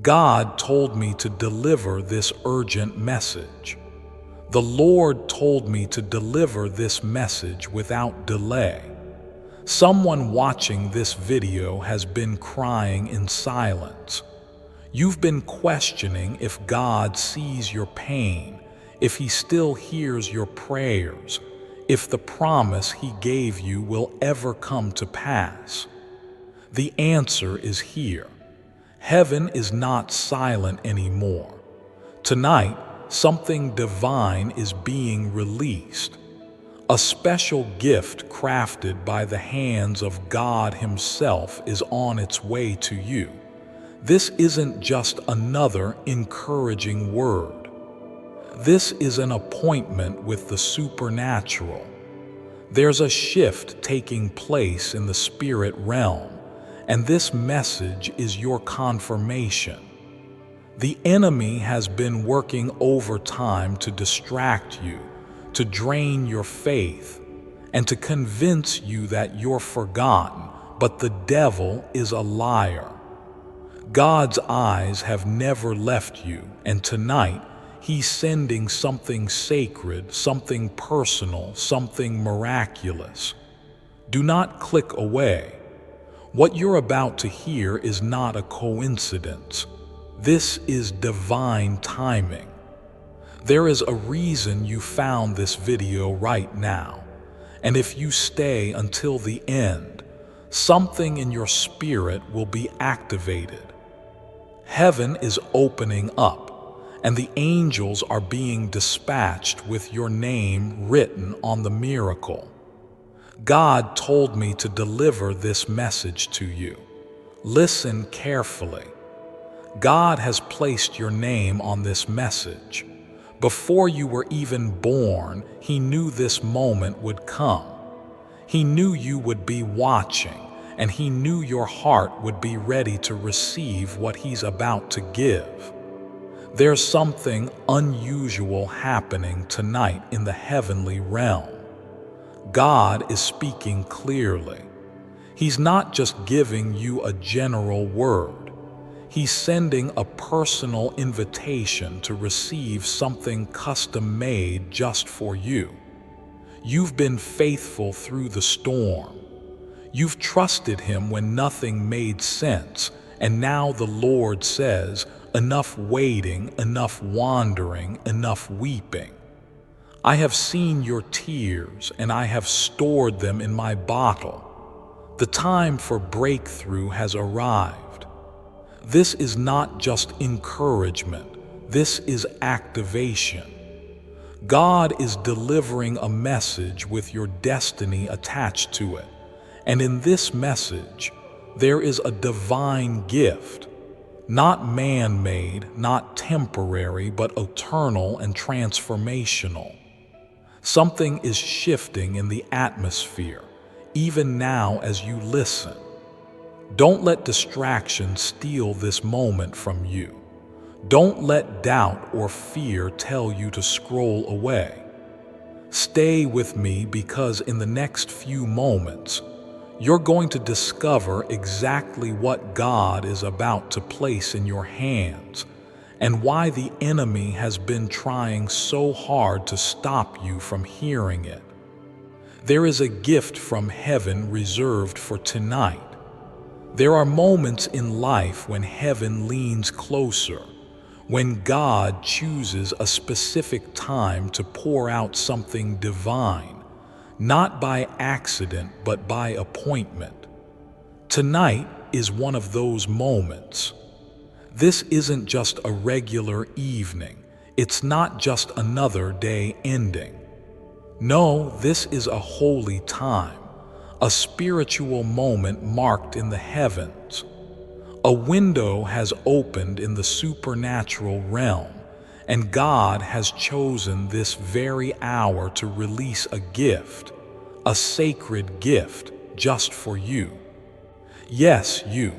God told me to deliver this urgent message. The Lord told me to deliver this message without delay. Someone watching this video has been crying in silence. You've been questioning if God sees your pain, if He still hears your prayers, if the promise He gave you will ever come to pass. The answer is here. Heaven is not silent anymore. Tonight, something divine is being released. A special gift crafted by the hands of God Himself is on its way to you. This isn't just another encouraging word. This is an appointment with the supernatural. There's a shift taking place in the spirit realm, and this message is your confirmation. The enemy has been working overtime to distract you, to drain your faith, and to convince you that you're forgotten, but the devil is a liar. God's eyes have never left you, and tonight, He's sending something sacred, something personal, something miraculous. Do not click away. What you're about to hear is not a coincidence. This is divine timing. There is a reason you found this video right now, and if you stay until the end, something in your spirit will be activated. Heaven is opening up, and the angels are being dispatched with your name written on the miracle. God told me to deliver this message to you. Listen carefully. God has placed your name on this message. Before you were even born, He knew this moment would come. He knew you would be watching, and He knew your heart would be ready to receive what He's about to give. There's something unusual happening tonight in the heavenly realm. God is speaking clearly. He's not just giving you a general word. He's sending a personal invitation to receive something custom-made just for you. You've been faithful through the storm. You've trusted Him when nothing made sense, and now the Lord says, enough waiting, enough wandering, enough weeping. I have seen your tears, and I have stored them in my bottle. The time for breakthrough has arrived. This is not just encouragement. This is activation. God is delivering a message with your destiny attached to it. And in this message, there is a divine gift. Not man-made, not temporary, but eternal and transformational. Something is shifting in the atmosphere, even now as you listen. Don't let distraction steal this moment from you. Don't let doubt or fear tell you to scroll away. Stay with me, because in the next few moments, you're going to discover exactly what God is about to place in your hands, and why the enemy has been trying so hard to stop you from hearing it. There is a gift from heaven reserved for tonight. There are moments in life when heaven leans closer, when God chooses a specific time to pour out something divine, not by accident but by appointment. Tonight is one of those moments. This isn't just a regular evening. It's not just another day ending. No, this is a holy time, a spiritual moment marked in the heavens. A window has opened in the supernatural realm, and God has chosen this very hour to release a gift, a sacred gift just for you. Yes, you.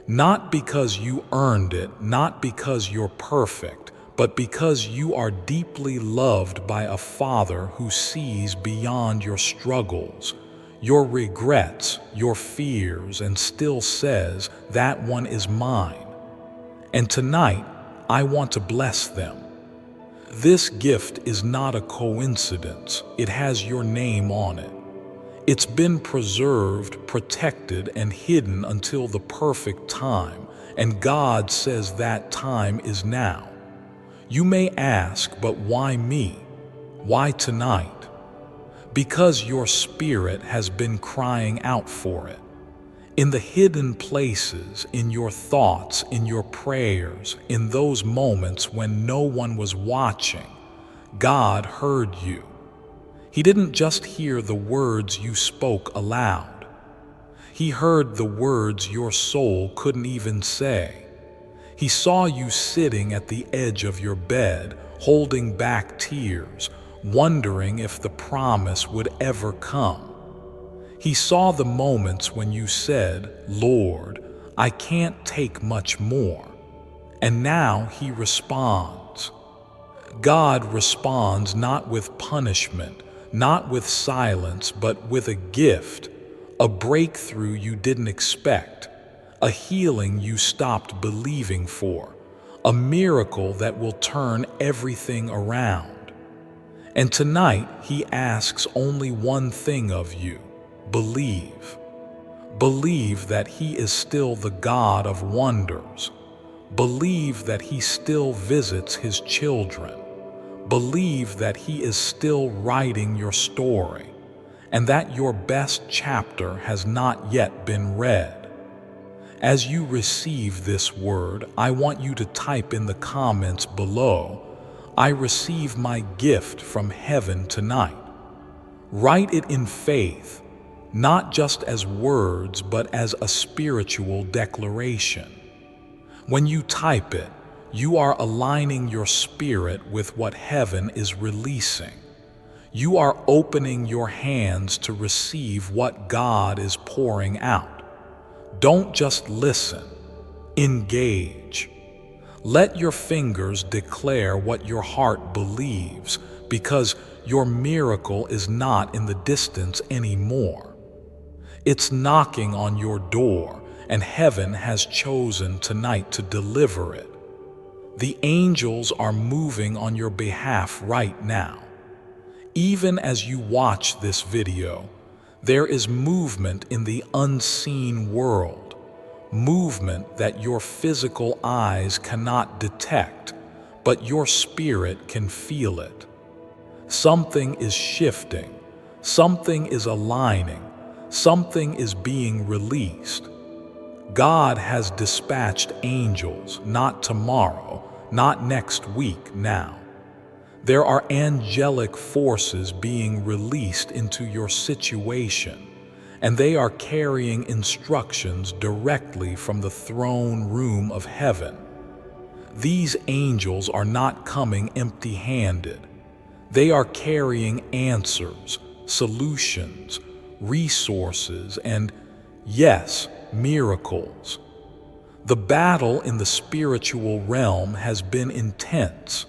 Not because you earned it, not because you're perfect, but because you are deeply loved by a Father who sees beyond your struggles, your regrets, your fears, and still says, "That one is mine." And tonight, I want to bless them. This gift is not a coincidence. It has your name on it. It's been preserved, protected, and hidden until the perfect time, and God says that time is now. You may ask, but why me? Why tonight? Because your spirit has been crying out for it. In the hidden places, in your thoughts, in your prayers, in those moments when no one was watching, God heard you. He didn't just hear the words you spoke aloud. He heard the words your soul couldn't even say. He saw you sitting at the edge of your bed, holding back tears, wondering if the promise would ever come. He saw the moments when you said, "Lord, I can't take much more." And now He responds. God responds not with punishment, not with silence, but with a gift, a breakthrough you didn't expect, a healing you stopped believing for, a miracle that will turn everything around. And tonight He asks only one thing of you: believe. Believe that He is still the God of wonders. Believe that He still visits His children. Believe that He is still writing your story, and that your best chapter has not yet been read. As you receive this word, I want you to type in the comments below, "I receive my gift from heaven tonight." Write it in faith, not just as words, but as a spiritual declaration. When you type it, you are aligning your spirit with what heaven is releasing. You are opening your hands to receive what God is pouring out. Don't just listen, engage. Let your fingers declare what your heart believes, because your miracle is not in the distance anymore. It's knocking on your door, and heaven has chosen tonight to deliver it. The angels are moving on your behalf right now. Even as you watch this video, there is movement in the unseen world, movement that your physical eyes cannot detect, but your spirit can feel it. Something is shifting, something is aligning, something is being released. God has dispatched angels, not tomorrow, not next week, now. There are angelic forces being released into your situation, and they are carrying instructions directly from the throne room of heaven. These angels are not coming empty-handed. They are carrying answers, solutions, resources, and, yes, miracles. The battle in the spiritual realm has been intense.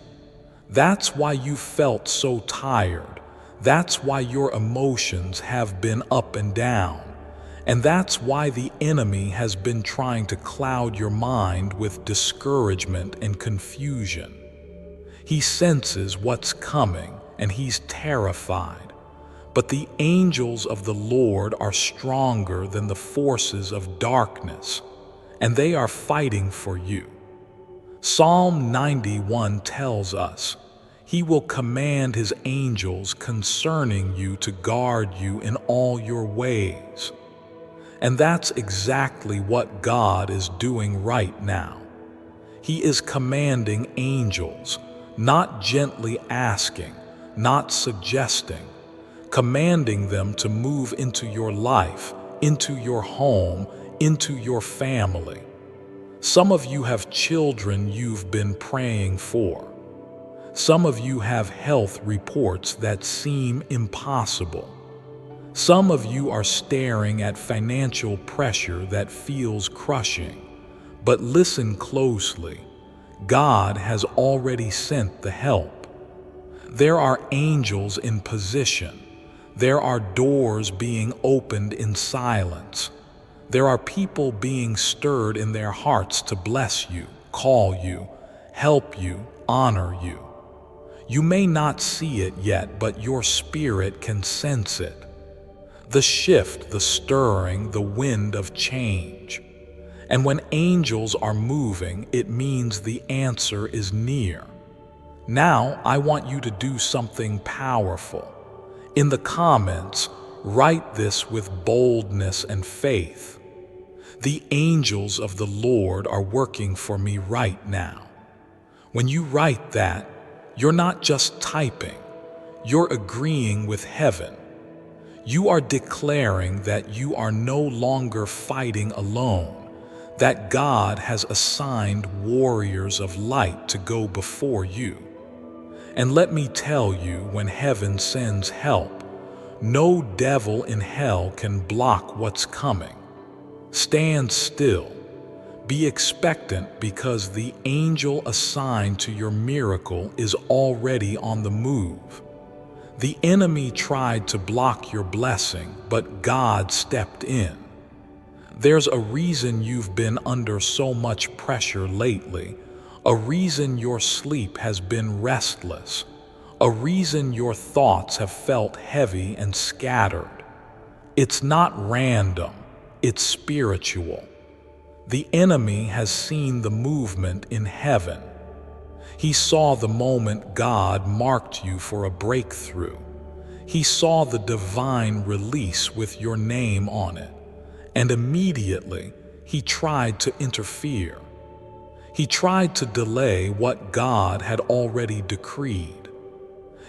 That's why you felt so tired. That's why your emotions have been up and down. And that's why the enemy has been trying to cloud your mind with discouragement and confusion. He senses what's coming, and he's terrified. But the angels of the Lord are stronger than the forces of darkness, and they are fighting for you. Psalm 91 tells us, "He will command His angels concerning you to guard you in all your ways." And that's exactly what God is doing right now. He is commanding angels, not gently asking, not suggesting, commanding them to move into your life, into your home, into your family. Some of you have children you've been praying for. Some of you have health reports that seem impossible. Some of you are staring at financial pressure that feels crushing. But listen closely. God has already sent the help. There are angels in position. There are doors being opened in silence. There are people being stirred in their hearts to bless you, call you, help you, honor you. You may not see it yet, but your spirit can sense it. The shift, the stirring, the wind of change. And when angels are moving, it means the answer is near. Now, I want you to do something powerful. In the comments, write this with boldness and faith. The angels of the Lord are working for me right now. When you write that, you're not just typing, you're agreeing with heaven. You are declaring that you are no longer fighting alone, that God has assigned warriors of light to go before you. And let me tell you, when heaven sends help, no devil in hell can block what's coming. Stand still. Be expectant, because the angel assigned to your miracle is already on the move. The enemy tried to block your blessing, but God stepped in. There's a reason you've been under so much pressure lately, a reason your sleep has been restless, a reason your thoughts have felt heavy and scattered. It's not random, it's spiritual. The enemy has seen the movement in heaven. He saw the moment God marked you for a breakthrough. He saw the divine release with your name on it, and immediately he tried to interfere. He tried to delay what God had already decreed.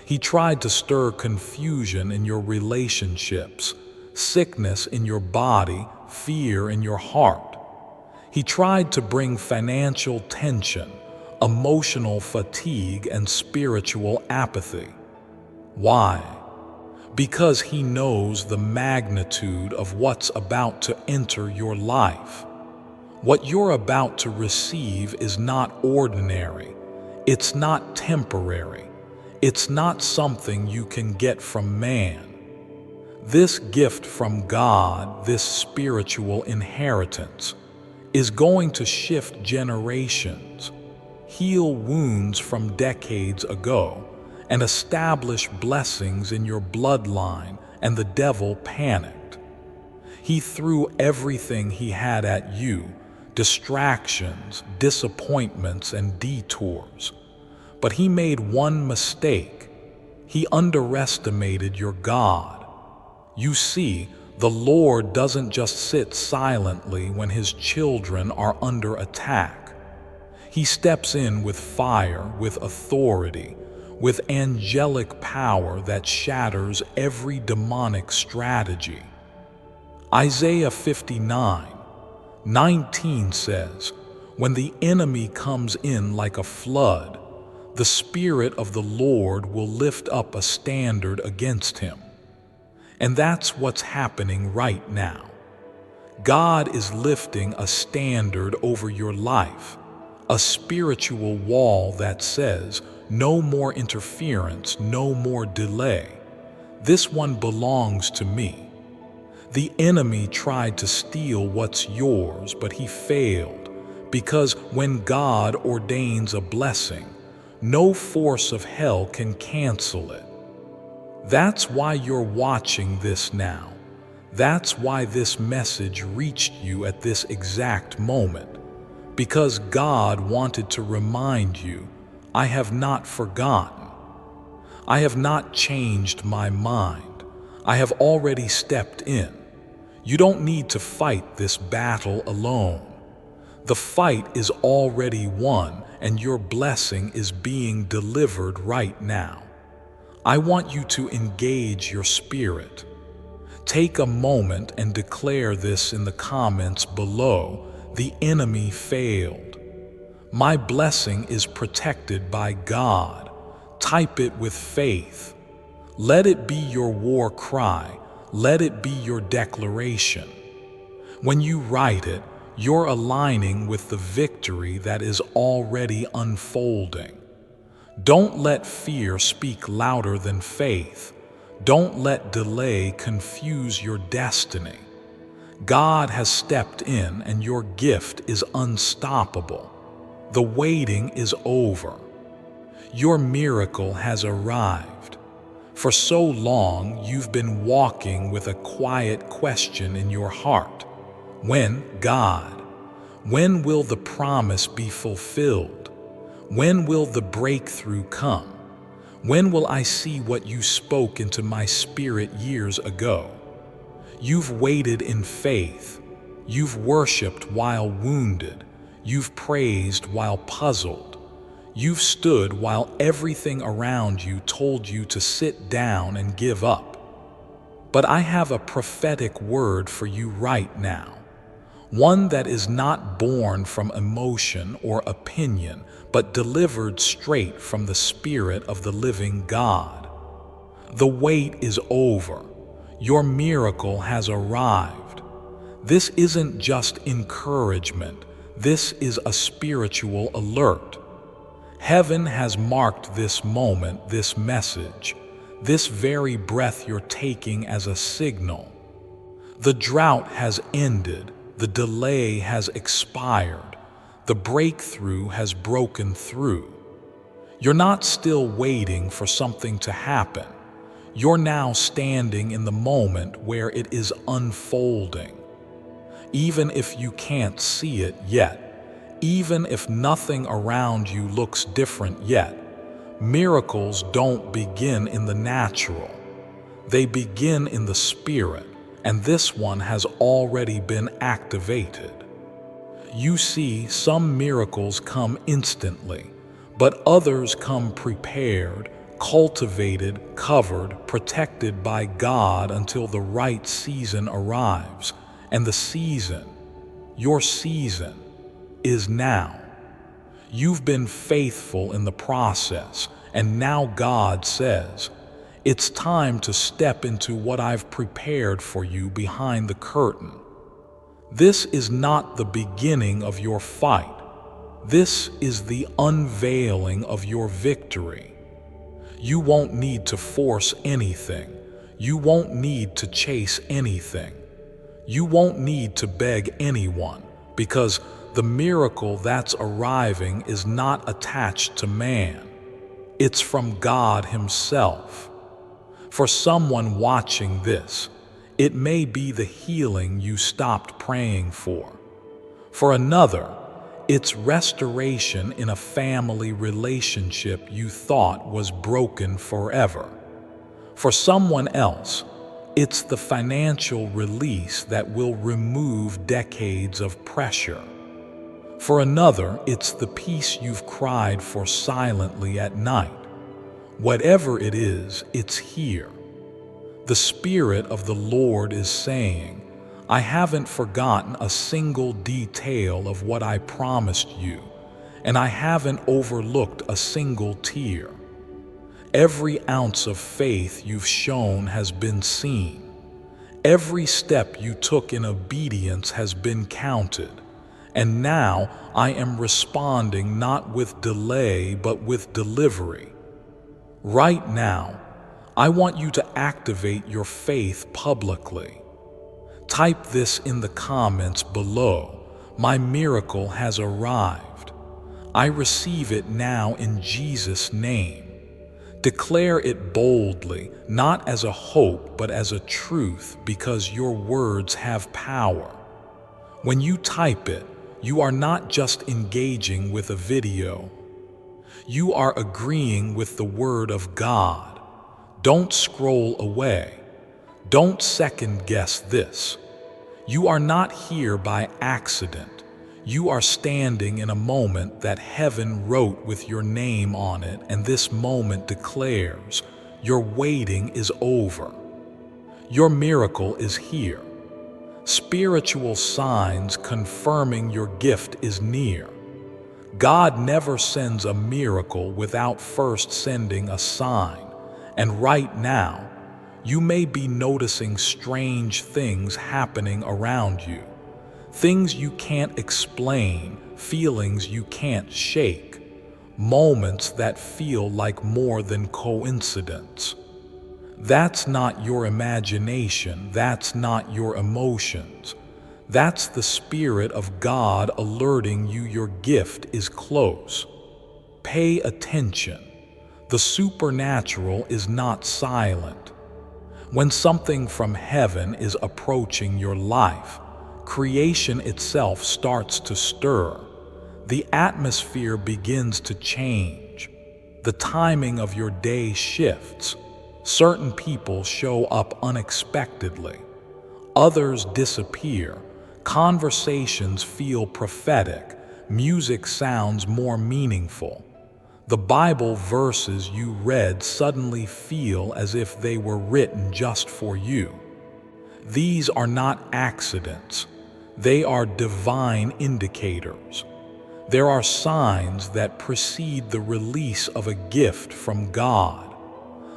He tried to stir confusion in your relationships, sickness in your body, fear in your heart. He tried to bring financial tension, emotional fatigue, and spiritual apathy. Why? Because he knows the magnitude of what's about to enter your life. What you're about to receive is not ordinary. It's not temporary. It's not something you can get from man. This gift from God, this spiritual inheritance, is going to shift generations, heal wounds from decades ago, and establish blessings in your bloodline. And the devil panicked. He threw everything he had at you, distractions, disappointments, and detours. But he made one mistake. He underestimated your God. You see, the Lord doesn't just sit silently when his children are under attack. He steps in with fire, with authority, with angelic power that shatters every demonic strategy. Isaiah 59:19 says, "When the enemy comes in like a flood, the Spirit of the Lord will lift up a standard against him." And that's what's happening right now. God is lifting a standard over your life, a spiritual wall that says, no more interference, no more delay. This one belongs to me. The enemy tried to steal what's yours, but he failed, because when God ordains a blessing, no force of hell can cancel it. That's why you're watching this now. That's why this message reached you at this exact moment, because God wanted to remind you, I have not forgotten. I have not changed my mind. I have already stepped in. You don't need to fight this battle alone. The fight is already won, and your blessing is being delivered right now. I want you to engage your spirit. Take a moment and declare this in the comments below. The enemy failed. My blessing is protected by God. Type it with faith. Let it be your war cry. Let it be your declaration. When you write it, you're aligning with the victory that is already unfolding. Don't let fear speak louder than faith. Don't let delay confuse your destiny. God has stepped in, and your gift is unstoppable. The waiting is over. Your miracle has arrived. For so long, you've been walking with a quiet question in your heart. When, God? When will the promise be fulfilled? When will the breakthrough come? When will I see what you spoke into my spirit years ago? You've waited in faith. You've worshiped while wounded. You've praised while puzzled. You've stood while everything around you told you to sit down and give up. But I have a prophetic word for you right now. One that is not born from emotion or opinion, but delivered straight from the Spirit of the living God. The wait is over. Your miracle has arrived. This isn't just encouragement. This is a spiritual alert. Heaven has marked this moment, this message, this very breath you're taking as a signal. The drought has ended. The delay has expired. The breakthrough has broken through. You're not still waiting for something to happen. You're now standing in the moment where it is unfolding. Even if you can't see it yet, even if nothing around you looks different yet, miracles don't begin in the natural. They begin in the spirit. And this one has already been activated. You see, some miracles come instantly, but others come prepared, cultivated, covered, protected by God until the right season arrives. And the season, your season, is now. You've been faithful in the process, and now God says, it's time to step into what I've prepared for you behind the curtain. This is not the beginning of your fight. This is the unveiling of your victory. You won't need to force anything. You won't need to chase anything. You won't need to beg anyone, because the miracle that's arriving is not attached to man. It's from God Himself. For someone watching this, it may be the healing you stopped praying for. For another, it's restoration in a family relationship you thought was broken forever. For someone else, it's the financial release that will remove decades of pressure. For another, it's the peace you've cried for silently at night. Whatever it is, it's here. The Spirit of the Lord is saying, I haven't forgotten a single detail of what I promised you, and I haven't overlooked a single tear. Every ounce of faith you've shown has been seen. Every step you took in obedience has been counted. And now I am responding not with delay, but with delivery. Right now, I want you to activate your faith publicly. Type this in the comments below. My miracle has arrived. I receive it now in Jesus' name. Declare it boldly, not as a hope, but as a truth, because your words have power. When you type it, you are not just engaging with a video. You are agreeing with the Word of God. Don't scroll away. Don't second guess this. You are not here by accident. You are standing in a moment that heaven wrote with your name on it, and this moment declares, your waiting is over. Your miracle is here. Spiritual signs confirming your gift is near. God never sends a miracle without first sending a sign. And right now, you may be noticing strange things happening around you. Things you can't explain, feelings you can't shake, moments that feel like more than coincidence. That's not your imagination, that's not your emotions. That's the Spirit of God alerting you your gift is close. Pay attention. The supernatural is not silent. When something from heaven is approaching your life, creation itself starts to stir. The atmosphere begins to change. The timing of your day shifts. Certain people show up unexpectedly. Others disappear. Conversations feel prophetic. Music sounds more meaningful. The Bible verses you read suddenly feel as if they were written just for you. These are not accidents. They are divine indicators. There are signs that precede the release of a gift from God.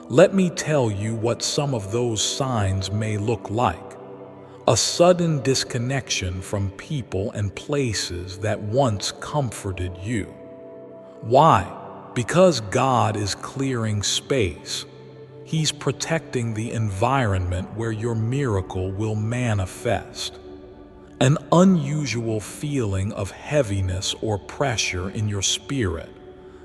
Let me tell you what some of those signs may look like. A sudden disconnection from people and places that once comforted you. Why? Because God is clearing space. He's protecting the environment where your miracle will manifest. An unusual feeling of heaviness or pressure in your spirit,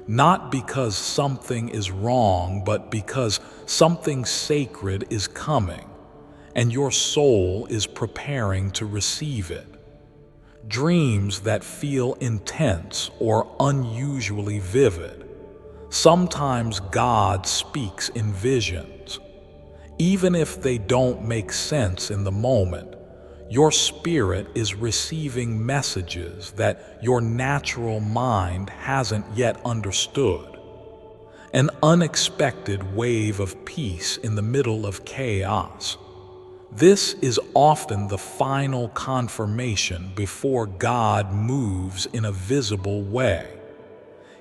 not because something is wrong, but because something sacred is coming, and your soul is preparing to receive it. Dreams that feel intense or unusually vivid. Sometimes God speaks in visions. Even if they don't make sense in the moment, your spirit is receiving messages that your natural mind hasn't yet understood. An unexpected wave of peace in the middle of chaos. This is often the final confirmation before God moves in a visible way.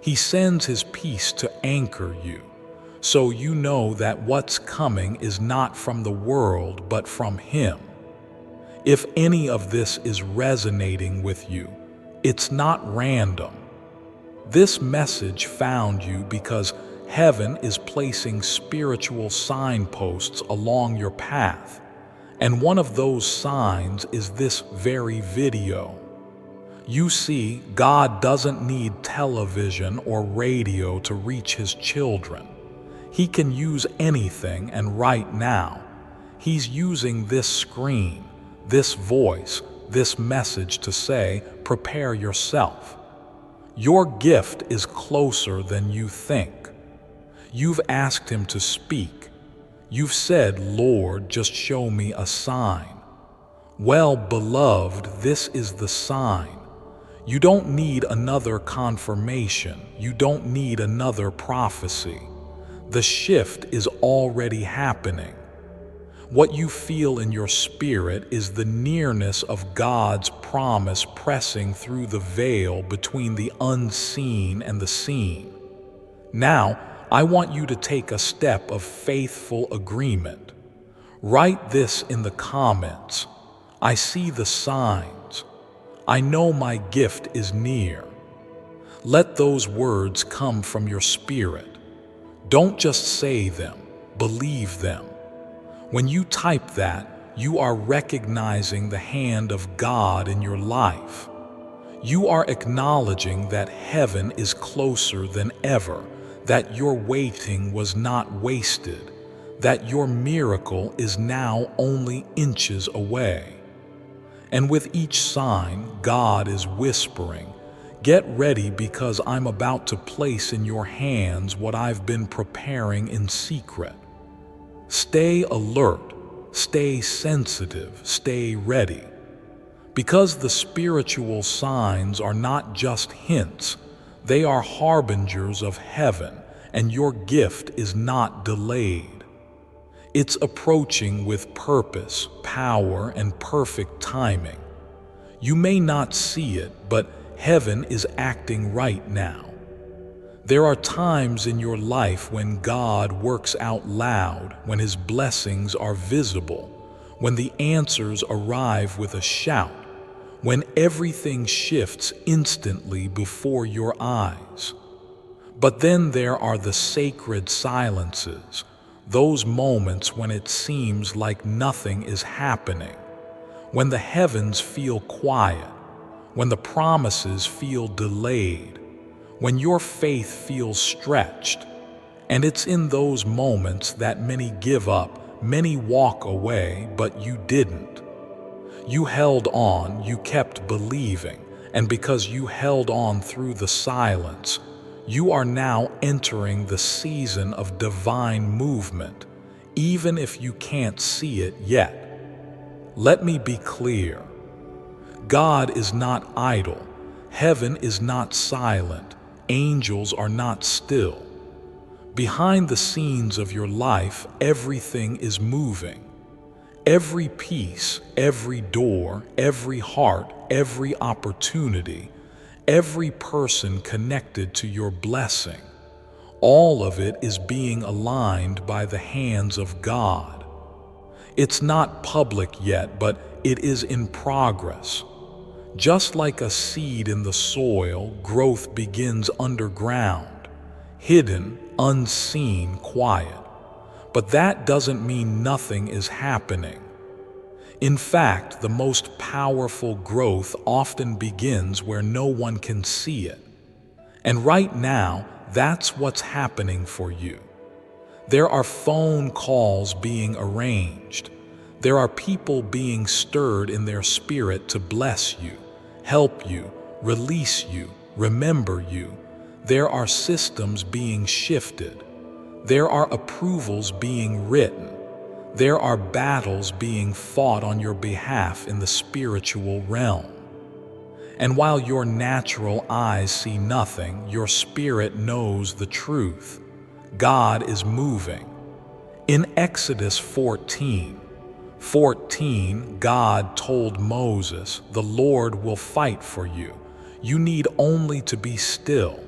He sends His peace to anchor you, so you know that what's coming is not from the world but from Him. If any of this is resonating with you, it's not random. This message found you because heaven is placing spiritual signposts along your path. And one of those signs is this very video. You see, God doesn't need television or radio to reach His children. He can use anything, and right now, He's using this screen, this voice, this message to say, prepare yourself. Your gift is closer than you think. You've asked Him to speak. You've said, Lord, just show me a sign. Well, beloved, this is the sign. You don't need another confirmation. You don't need another prophecy. The shift is already happening. What you feel in your spirit is the nearness of God's promise pressing through the veil between the unseen and the seen. Now, I want you to take a step of faithful agreement. Write this in the comments. I see the signs. I know my gift is near. Let those words come from your spirit. Don't just say them, believe them. When you type that, you are recognizing the hand of God in your life. You are acknowledging that heaven is closer than ever, that your waiting was not wasted, that your miracle is now only inches away. And with each sign, God is whispering, get ready because I'm about to place in your hands what I've been preparing in secret. Stay alert, stay sensitive, stay ready. Because the spiritual signs are not just hints, they are harbingers of heaven, and your gift is not delayed. It's approaching with purpose, power, and perfect timing. You may not see it, but heaven is acting right now. There are times in your life when God works out loud, when His blessings are visible, when the answers arrive with a shout, when everything shifts instantly before your eyes. But then there are the sacred silences, those moments when it seems like nothing is happening, when the heavens feel quiet, when the promises feel delayed, when your faith feels stretched. And it's in those moments that many give up, many walk away, but you didn't. You held on, you kept believing, and because you held on through the silence, you are now entering the season of divine movement, even if you can't see it yet. Let me be clear. God is not idle. Heaven is not silent. Angels are not still. Behind the scenes of your life, everything is moving. Every piece, every door, every heart, every opportunity, every person connected to your blessing, all of it is being aligned by the hands of God. It's not public yet, but it is in progress. Just like a seed in the soil, growth begins underground, hidden, unseen, quiet. But that doesn't mean nothing is happening. In fact, the most powerful growth often begins where no one can see it. And right now, that's what's happening for you. There are phone calls being arranged. There are people being stirred in their spirit to bless you, help you, release you, remember you. There are systems being shifted. There are approvals being written. There are battles being fought on your behalf in the spiritual realm. And while your natural eyes see nothing, your spirit knows the truth. God is moving. In Exodus 14, God told Moses, "The Lord will fight for you. You need only to be still."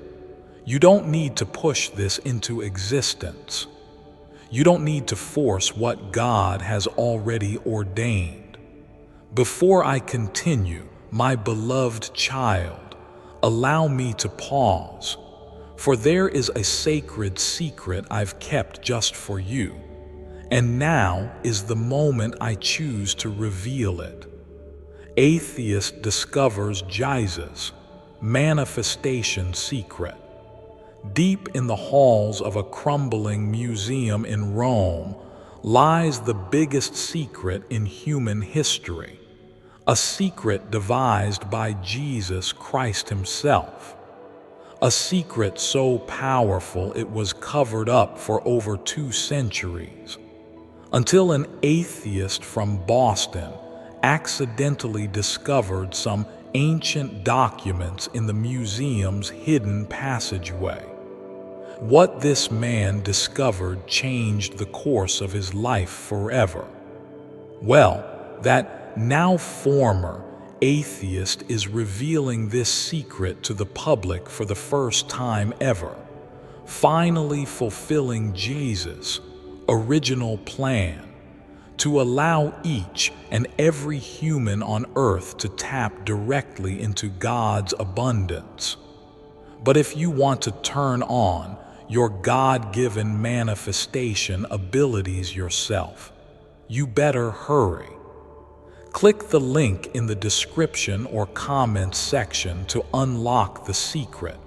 You don't need to push this into existence. You don't need to force what God has already ordained. Before I continue, my beloved child, allow me to pause, for there is a sacred secret I've kept just for you, and now is the moment I choose to reveal it. Atheist discovers Jesus, manifestation secret. Deep in the halls of a crumbling museum in Rome lies the biggest secret in human history, a secret devised by Jesus Christ himself, a secret so powerful it was covered up for over 2 centuries, until an atheist from Boston accidentally discovered some ancient documents in the museum's hidden passageway. What this man discovered changed the course of his life forever. Well, that now former atheist is revealing this secret to the public for the first time ever, finally fulfilling Jesus' original plan to allow each and every human on earth to tap directly into God's abundance. But if you want to turn on your God-given manifestation abilities yourself, you better hurry. Click the link in the description or comments section to unlock the secret,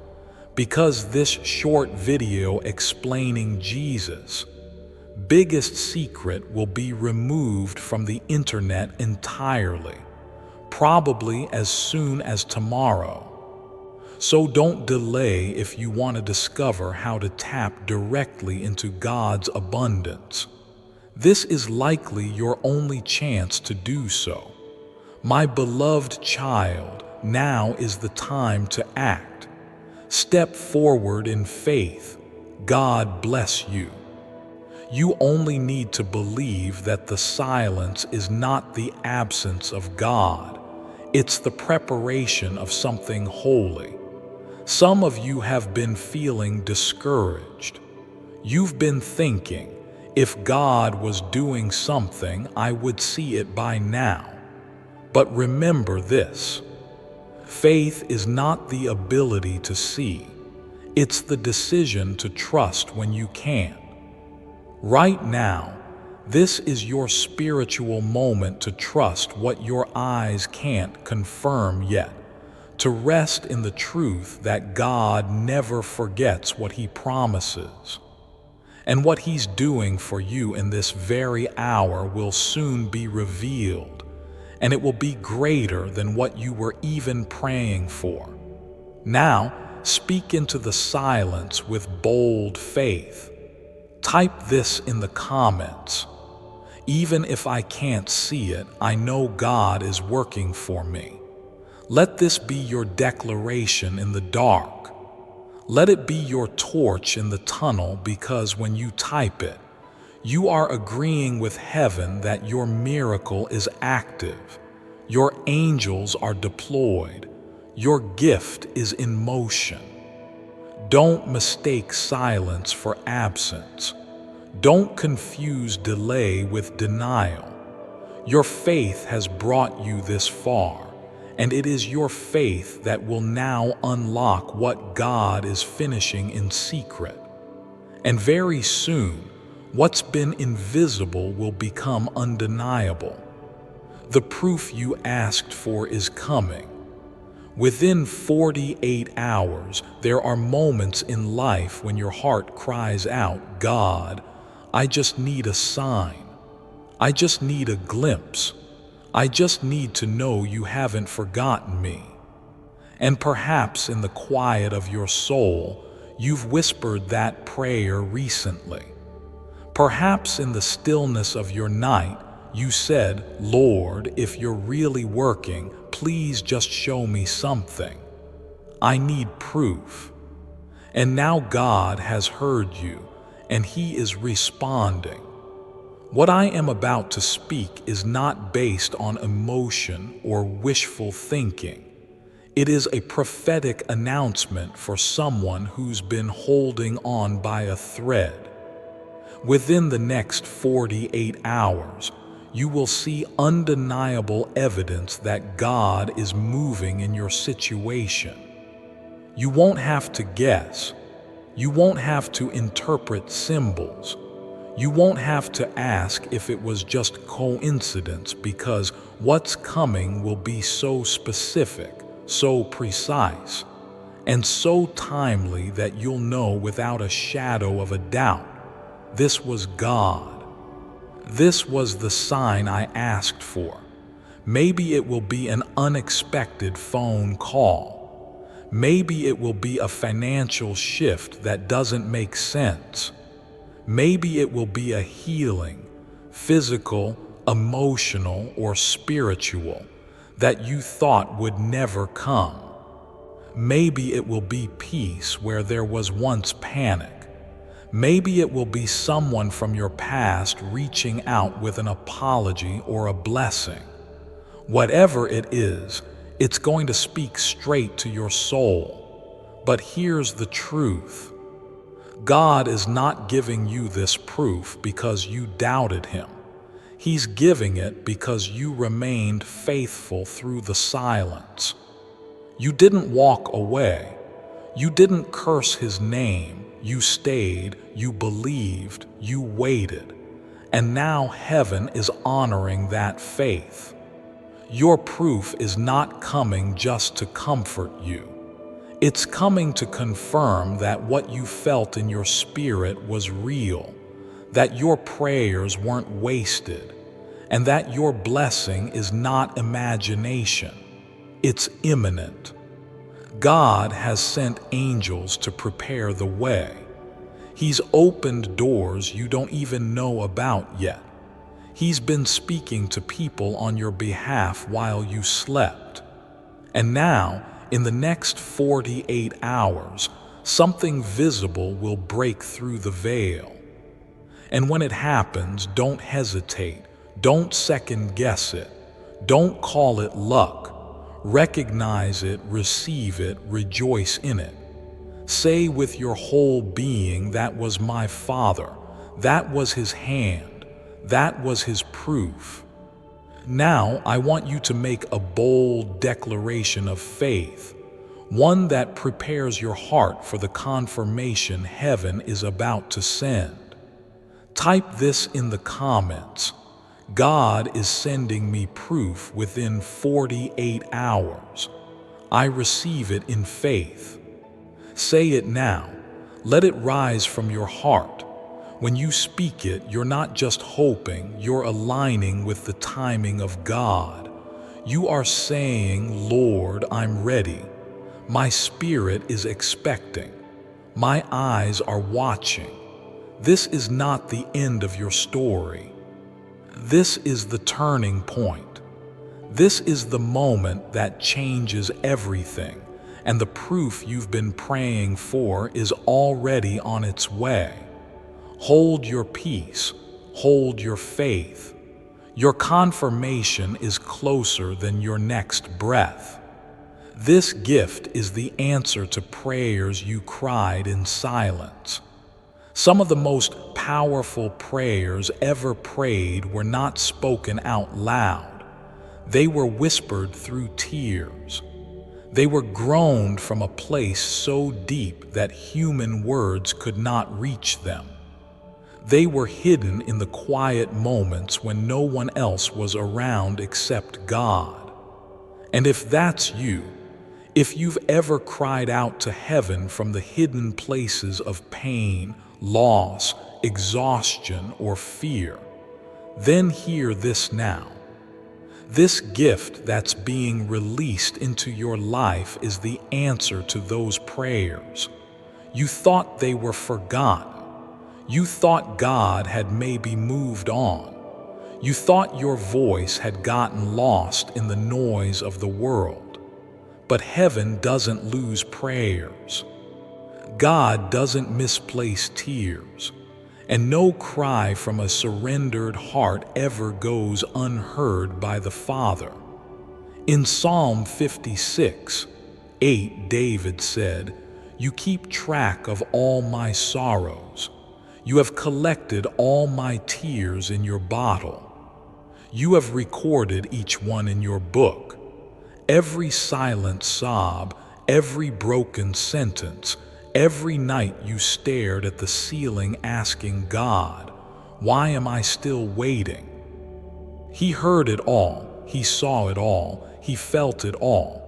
because this short video explaining Jesus' biggest secret will be removed from the internet entirely, probably as soon as tomorrow. So don't delay if you want to discover how to tap directly into God's abundance. This is likely your only chance to do so. My beloved child, now is the time to act. Step forward in faith. God bless you. You only need to believe that the silence is not the absence of God. It's the preparation of something holy. Some of you have been feeling discouraged. You've been thinking, if God was doing something, I would see it by now. But remember this: faith is not the ability to see. It's the decision to trust when you can't. Right now, This is your spiritual moment to trust what your eyes can't confirm yet, to rest in the truth that God never forgets what He promises. And what He's doing for you in this very hour will soon be revealed, and it will be greater than what you were even praying for. Now, speak into the silence with bold faith. Type this in the comments. Even if I can't see it, I know God is working for me. Let this be your declaration in the dark. Let it be your torch in the tunnel, because when you type it, you are agreeing with heaven that your miracle is active. Your angels are deployed. Your gift is in motion. Don't mistake silence for absence. Don't confuse delay with denial. Your faith has brought you this far, and it is your faith that will now unlock what God is finishing in secret. And very soon, what's been invisible will become undeniable. The proof you asked for is coming. Within 48 hours, there are moments in life when your heart cries out, God, I just need a sign. I just need a glimpse. I just need to know you haven't forgotten me. And perhaps in the quiet of your soul, you've whispered that prayer recently. Perhaps in the stillness of your night, you said, Lord, if you're really working, please just show me something. I need proof. And now God has heard you, and He is responding. What I am about to speak is not based on emotion or wishful thinking. It is a prophetic announcement for someone who's been holding on by a thread. Within the next 48 hours, you will see undeniable evidence that God is moving in your situation. You won't have to guess. You won't have to interpret symbols. You won't have to ask if it was just coincidence, because what's coming will be so specific, so precise, and so timely that you'll know without a shadow of a doubt, this was God. This was the sign I asked for. Maybe it will be an unexpected phone call. Maybe it will be a financial shift that doesn't make sense. Maybe it will be a healing, physical, emotional, or spiritual, that you thought would never come. Maybe it will be peace where there was once panic. Maybe it will be someone from your past reaching out with an apology or a blessing. Whatever it is, it's going to speak straight to your soul. But here's the truth. God is not giving you this proof because you doubted Him. He's giving it because you remained faithful through the silence. You didn't walk away. You didn't curse His name. You stayed, you believed, you waited. And now heaven is honoring that faith. Your proof is not coming just to comfort you. It's coming to confirm that what you felt in your spirit was real, that your prayers weren't wasted, and that your blessing is not imagination. It's imminent. God has sent angels to prepare the way. He's opened doors you don't even know about yet. He's been speaking to people on your behalf while you slept. And now, in the next 48 hours, something visible will break through the veil. And when it happens, don't hesitate. Don't second guess it. Don't call it luck. Recognize it, receive it, rejoice in it. Say with your whole being, that was my Father, that was His hand, that was His proof. Now I want you to make a bold declaration of faith, one that prepares your heart for the confirmation heaven is about to send. Type this in the comments. God is sending me proof within 48 hours. I receive it in faith. Say it now. Let it rise from your heart. When you speak it, you're not just hoping, you're aligning with the timing of God. You are saying, Lord, I'm ready. My spirit is expecting. My eyes are watching. This is not the end of your story. This is the turning point. This is the moment that changes everything, and the proof you've been praying for is already on its way. Hold your peace. Hold your faith. Your confirmation is closer than your next breath. This gift is the answer to prayers you cried in silence. Some of the most powerful prayers ever prayed were not spoken out loud. They were whispered through tears. They were groaned from a place so deep that human words could not reach them. They were hidden in the quiet moments when no one else was around except God. And if that's you, if you've ever cried out to heaven from the hidden places of pain, loss, exhaustion, or fear, then hear this now. This gift that's being released into your life is the answer to those prayers. You thought they were forgotten. You thought God had maybe moved on. You thought your voice had gotten lost in the noise of the world. But heaven doesn't lose prayers. God doesn't misplace tears. And no cry from a surrendered heart ever goes unheard by the Father. In Psalm 56:8, David said, "You keep track of all my sorrows. You have collected all my tears in your bottle. You have recorded each one in your book. Every silent sob, every broken sentence, every night you stared at the ceiling asking God, why am I still waiting?" He heard it all, he saw it all, he felt it all,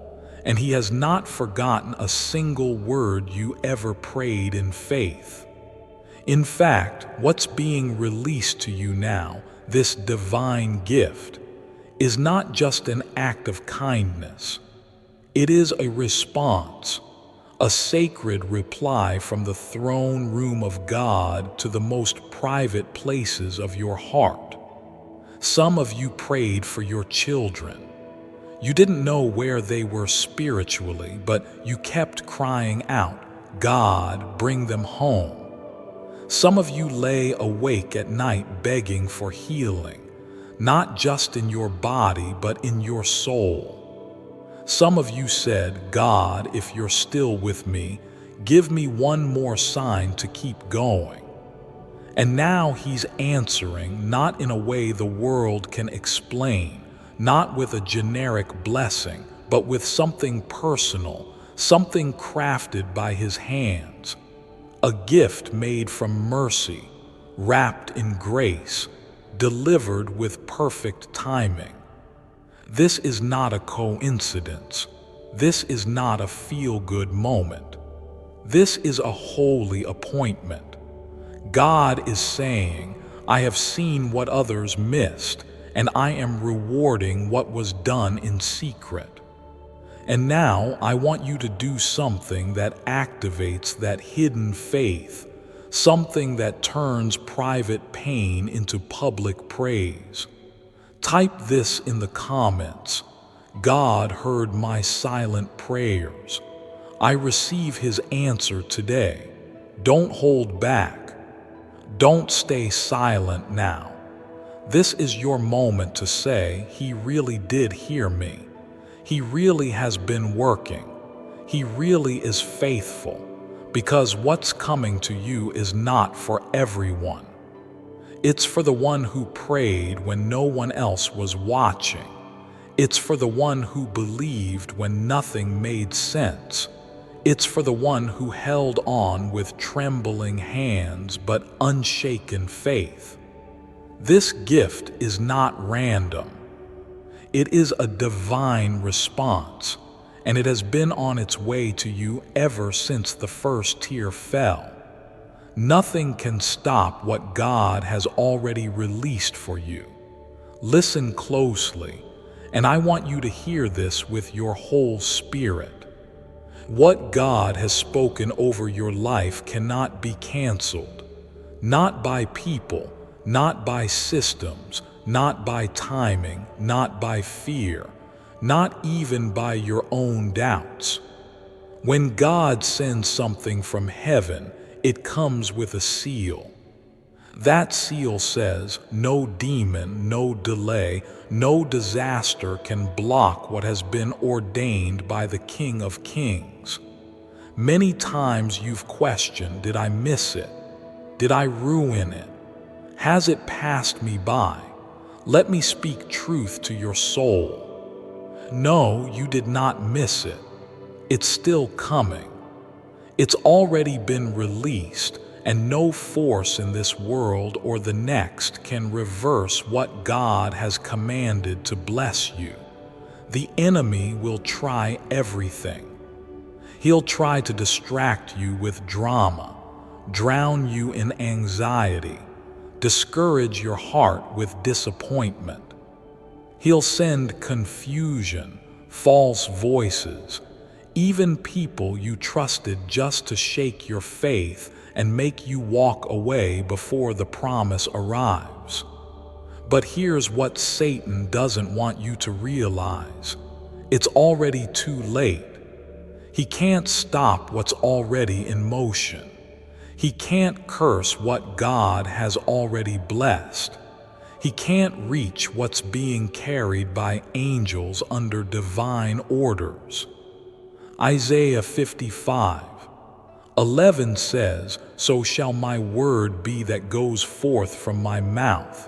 and he has not forgotten a single word you ever prayed in faith. In fact, what's being released to you now, this divine gift, is not just an act of kindness. It is a response, a sacred reply from the throne room of God to the most private places of your heart. Some of you prayed for your children. You didn't know where they were spiritually, but you kept crying out, "God, bring them home." Some of you lay awake at night begging for healing, not just in your body, but in your soul. Some of you said, "God, if you're still with me, give me one more sign to keep going." And now he's answering, not in a way the world can explain, not with a generic blessing, but with something personal, something crafted by his hands. A gift made from mercy, wrapped in grace, delivered with perfect timing. This is not a coincidence. This is not a feel-good moment. This is a holy appointment. God is saying, "I have seen what others missed, and I am rewarding what was done in secret." And now I want you to do something that activates that hidden faith, something that turns private pain into public praise. Type this in the comments. God heard my silent prayers. I receive his answer today. Don't hold back. Don't stay silent now. This is your moment to say, "He really did hear me. He really has been working. He really is faithful," because what's coming to you is not for everyone. It's for the one who prayed when no one else was watching. It's for the one who believed when nothing made sense. It's for the one who held on with trembling hands but unshaken faith. This gift is not random. It is a divine response, and it has been on its way to you ever since the first tear fell. Nothing can stop what God has already released for you. Listen closely, and I want you to hear this with your whole spirit. What God has spoken over your life cannot be canceled, not by people, not by systems, not by timing, not by fear, not even by your own doubts. When God sends something from heaven, it comes with a seal. That seal says, no demon, no delay, no disaster can block what has been ordained by the King of Kings. Many times you've questioned, did I miss it? Did I ruin it? Has it passed me by? Let me speak truth to your soul. No, you did not miss it. It's still coming. It's already been released, and no force in this world or the next can reverse what God has commanded to bless you. The enemy will try everything. He'll try to distract you with drama, drown you in anxiety, discourage your heart with disappointment. He'll send confusion, false voices, even people you trusted just to shake your faith and make you walk away before the promise arrives. But here's what Satan doesn't want you to realize. It's already too late. He can't stop what's already in motion. He can't curse what God has already blessed. He can't reach what's being carried by angels under divine orders. Isaiah 55:11 says, "So shall my word be that goes forth from my mouth.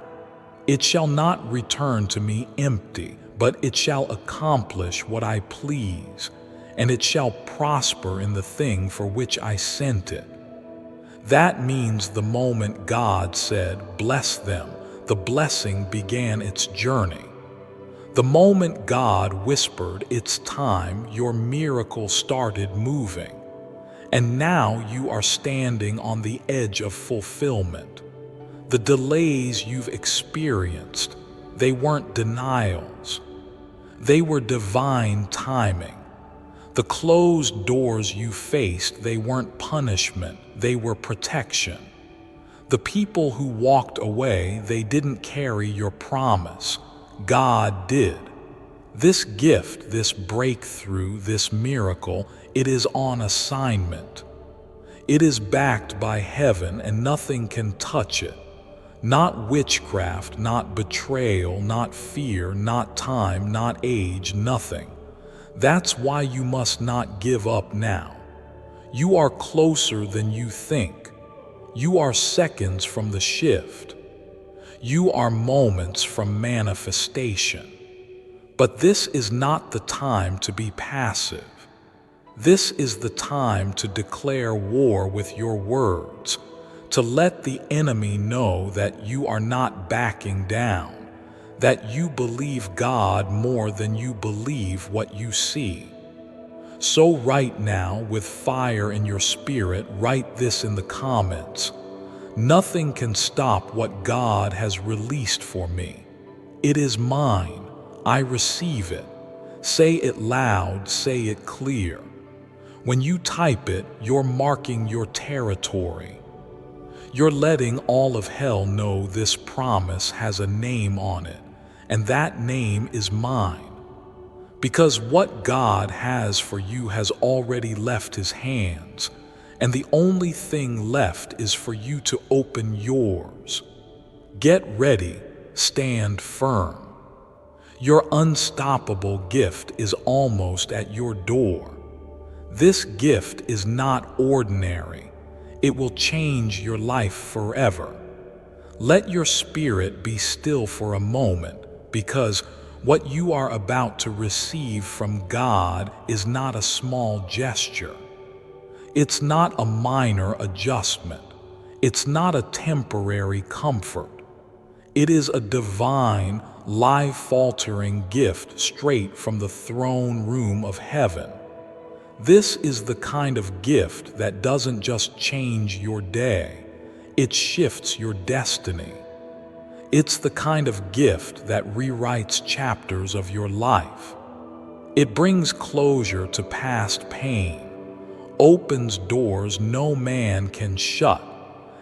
It shall not return to me empty, but it shall accomplish what I please, and it shall prosper in the thing for which I sent it." That means the moment God said, "Bless them," the blessing began its journey. The moment God whispered, "It's time," your miracle started moving. And now you are standing on the edge of fulfillment. The delays you've experienced, they weren't denials. They were divine timing. The closed doors you faced, they weren't punishment, they were protection. The people who walked away, they didn't carry your promise. God did. This gift, this breakthrough, this miracle, it is on assignment. It is backed by heaven and nothing can touch it. Not witchcraft, not betrayal, not fear, not time, not age, nothing. That's why you must not give up now. You are closer than you think. You are seconds from the shift. You are moments from manifestation. But this is not the time to be passive. This is the time to declare war with your words, to let the enemy know that you are not backing down, that you believe God more than you believe what you see. So right now, with fire in your spirit, write this in the comments. Nothing can stop what God has released for me. It is mine. I receive it. Say it loud, say it clear. When you type it, you're marking your territory. You're letting all of hell know this promise has a name on it, and that name is mine. Because what God has for you has already left His hands, and the only thing left is for you to open yours. Get ready, stand firm. Your unstoppable gift is almost at your door. This gift is not ordinary. It will change your life forever. Let your spirit be still for a moment, because what you are about to receive from God is not a small gesture. It's not a minor adjustment. It's not a temporary comfort. It is a divine, life-altering gift straight from the throne room of heaven. This is the kind of gift that doesn't just change your day, it shifts your destiny. It's the kind of gift that rewrites chapters of your life. It brings closure to past pain, opens doors no man can shut,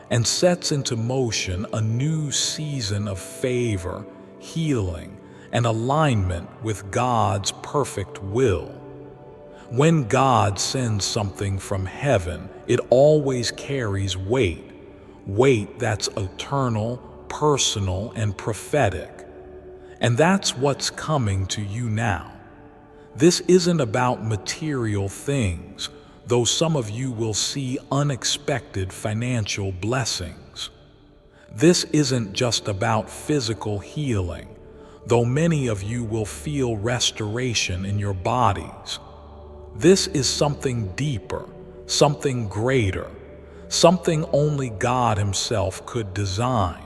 and sets into motion a new season of favor, healing, and alignment with God's perfect will. When God sends something from heaven, it always carries weight that's eternal, personal, and prophetic. And that's what's coming to you now. This isn't about material things, though some of you will see unexpected financial blessings. This isn't just about physical healing, though many of you will feel restoration in your bodies. This is something deeper, something greater, something only God Himself could design.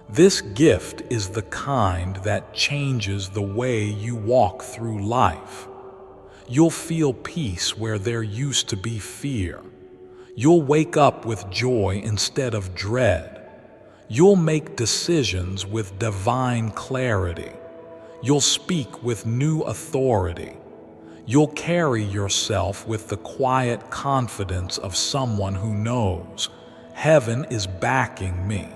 This gift is the kind that changes the way you walk through life. You'll feel peace where there used to be fear. You'll wake up with joy instead of dread. You'll make decisions with divine clarity. You'll speak with new authority. You'll carry yourself with the quiet confidence of someone who knows, heaven is backing me.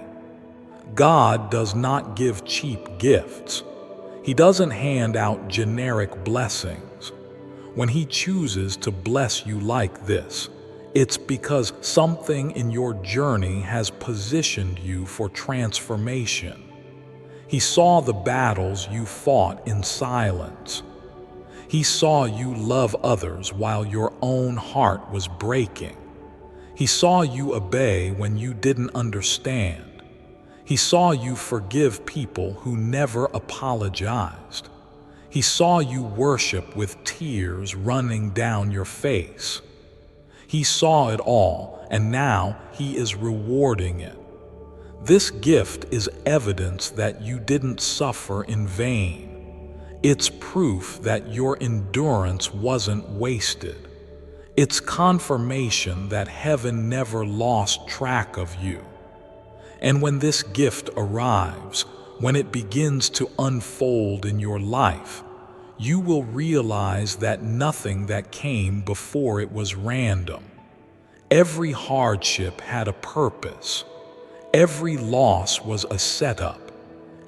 God does not give cheap gifts. He doesn't hand out generic blessings. When He chooses to bless you like this, it's because something in your journey has positioned you for transformation. He saw the battles you fought in silence. He saw you love others while your own heart was breaking. He saw you obey when you didn't understand. He saw you forgive people who never apologized. He saw you worship with tears running down your face. He saw it all, and now He is rewarding it. This gift is evidence that you didn't suffer in vain. It's proof that your endurance wasn't wasted. It's confirmation that heaven never lost track of you. And when this gift arrives, when it begins to unfold in your life, you will realize that nothing that came before it was random. Every hardship had a purpose. Every loss was a setup.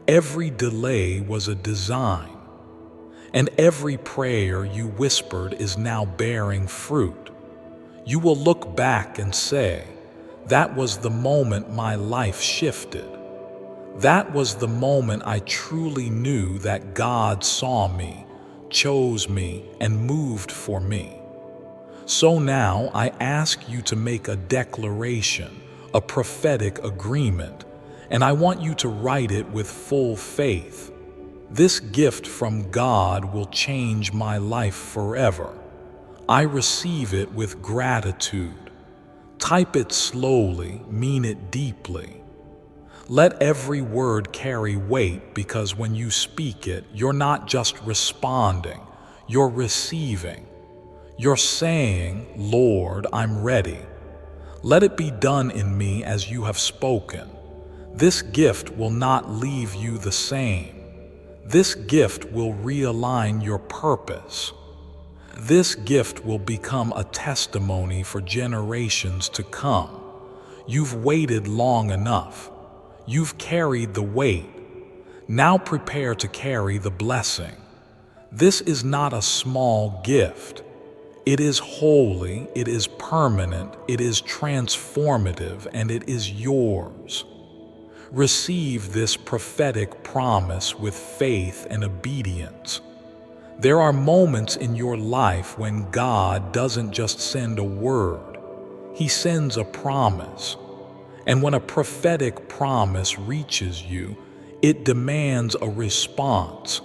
Every delay was a design. And every prayer you whispered is now bearing fruit. You will look back and say, that was the moment my life shifted. That was the moment I truly knew that God saw me, chose me, and moved for me. So now I ask you to make a declaration, a prophetic agreement, and I want you to write it with full faith. This gift from God will change my life forever. I receive it with gratitude. Type it slowly, mean it deeply. Let every word carry weight, because when you speak it, you're not just responding, you're receiving. You're saying, Lord, I'm ready. Let it be done in me as you have spoken. This gift will not leave you the same. This gift will realign your purpose. This gift will become a testimony for generations to come. You've waited long enough. You've carried the weight. Now prepare to carry the blessing. This is not a small gift. It is holy, it is permanent, it is transformative, and it is yours. Receive this prophetic promise with faith and obedience. There are moments in your life when God doesn't just send a word, He sends a promise. And when a prophetic promise reaches you, it demands a response,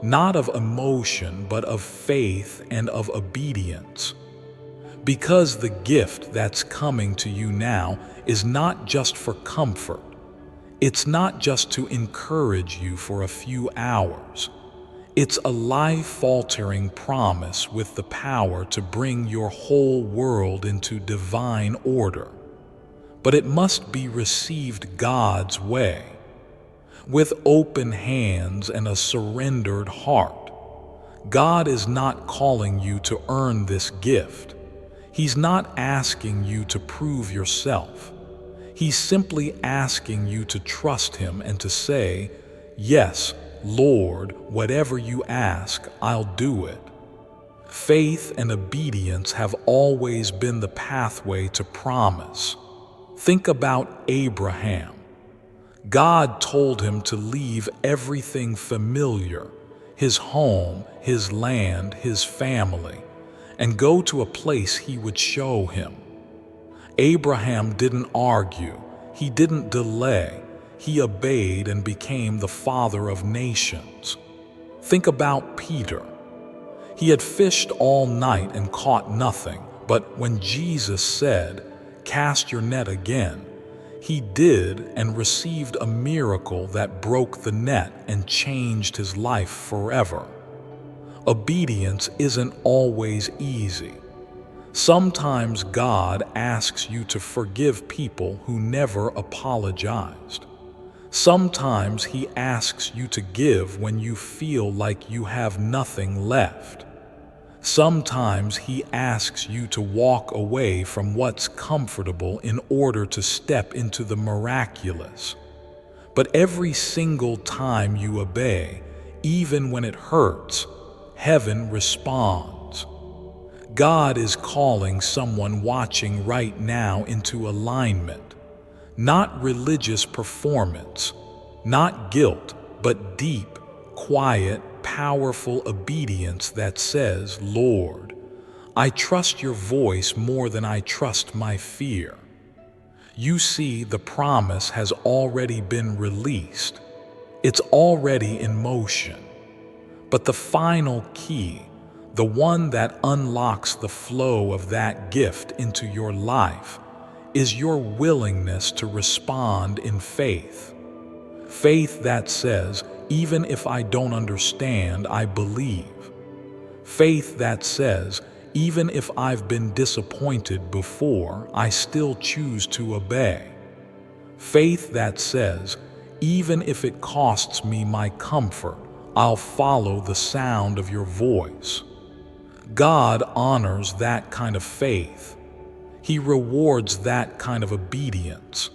not of emotion, but of faith and of obedience. Because the gift that's coming to you now is not just for comfort. It's not just to encourage you for a few hours. It's a life-altering promise with the power to bring your whole world into divine order. But it must be received God's way, with open hands and a surrendered heart. God is not calling you to earn this gift. He's not asking you to prove yourself. He's simply asking you to trust Him and to say, "Yes, Lord, whatever you ask, I'll do it." Faith and obedience have always been the pathway to promise. Think about Abraham. God told him to leave everything familiar, his home, his land, his family, and go to a place He would show him. Abraham didn't argue, he didn't delay, he obeyed and became the father of nations. Think about Peter. He had fished all night and caught nothing, but when Jesus said, "Cast your net again," he did and received a miracle that broke the net and changed his life forever. Obedience isn't always easy. Sometimes God asks you to forgive people who never apologized. Sometimes He asks you to give when you feel like you have nothing left. Sometimes He asks you to walk away from what's comfortable in order to step into the miraculous. But every single time you obey, even when it hurts, heaven responds. God is calling someone watching right now into alignment. Not religious performance, not guilt, but deep, quiet, powerful obedience that says, "Lord, I trust your voice more than I trust my fear." You see, the promise has already been released. It's already in motion. But the final key, the one that unlocks the flow of that gift into your life, is your willingness to respond in faith. Faith that says, "Even if I don't understand, I believe." Faith that says, "Even if I've been disappointed before, I still choose to obey." Faith that says, "Even if it costs me my comfort, I'll follow the sound of your voice." God honors that kind of faith. He rewards that kind of obedience.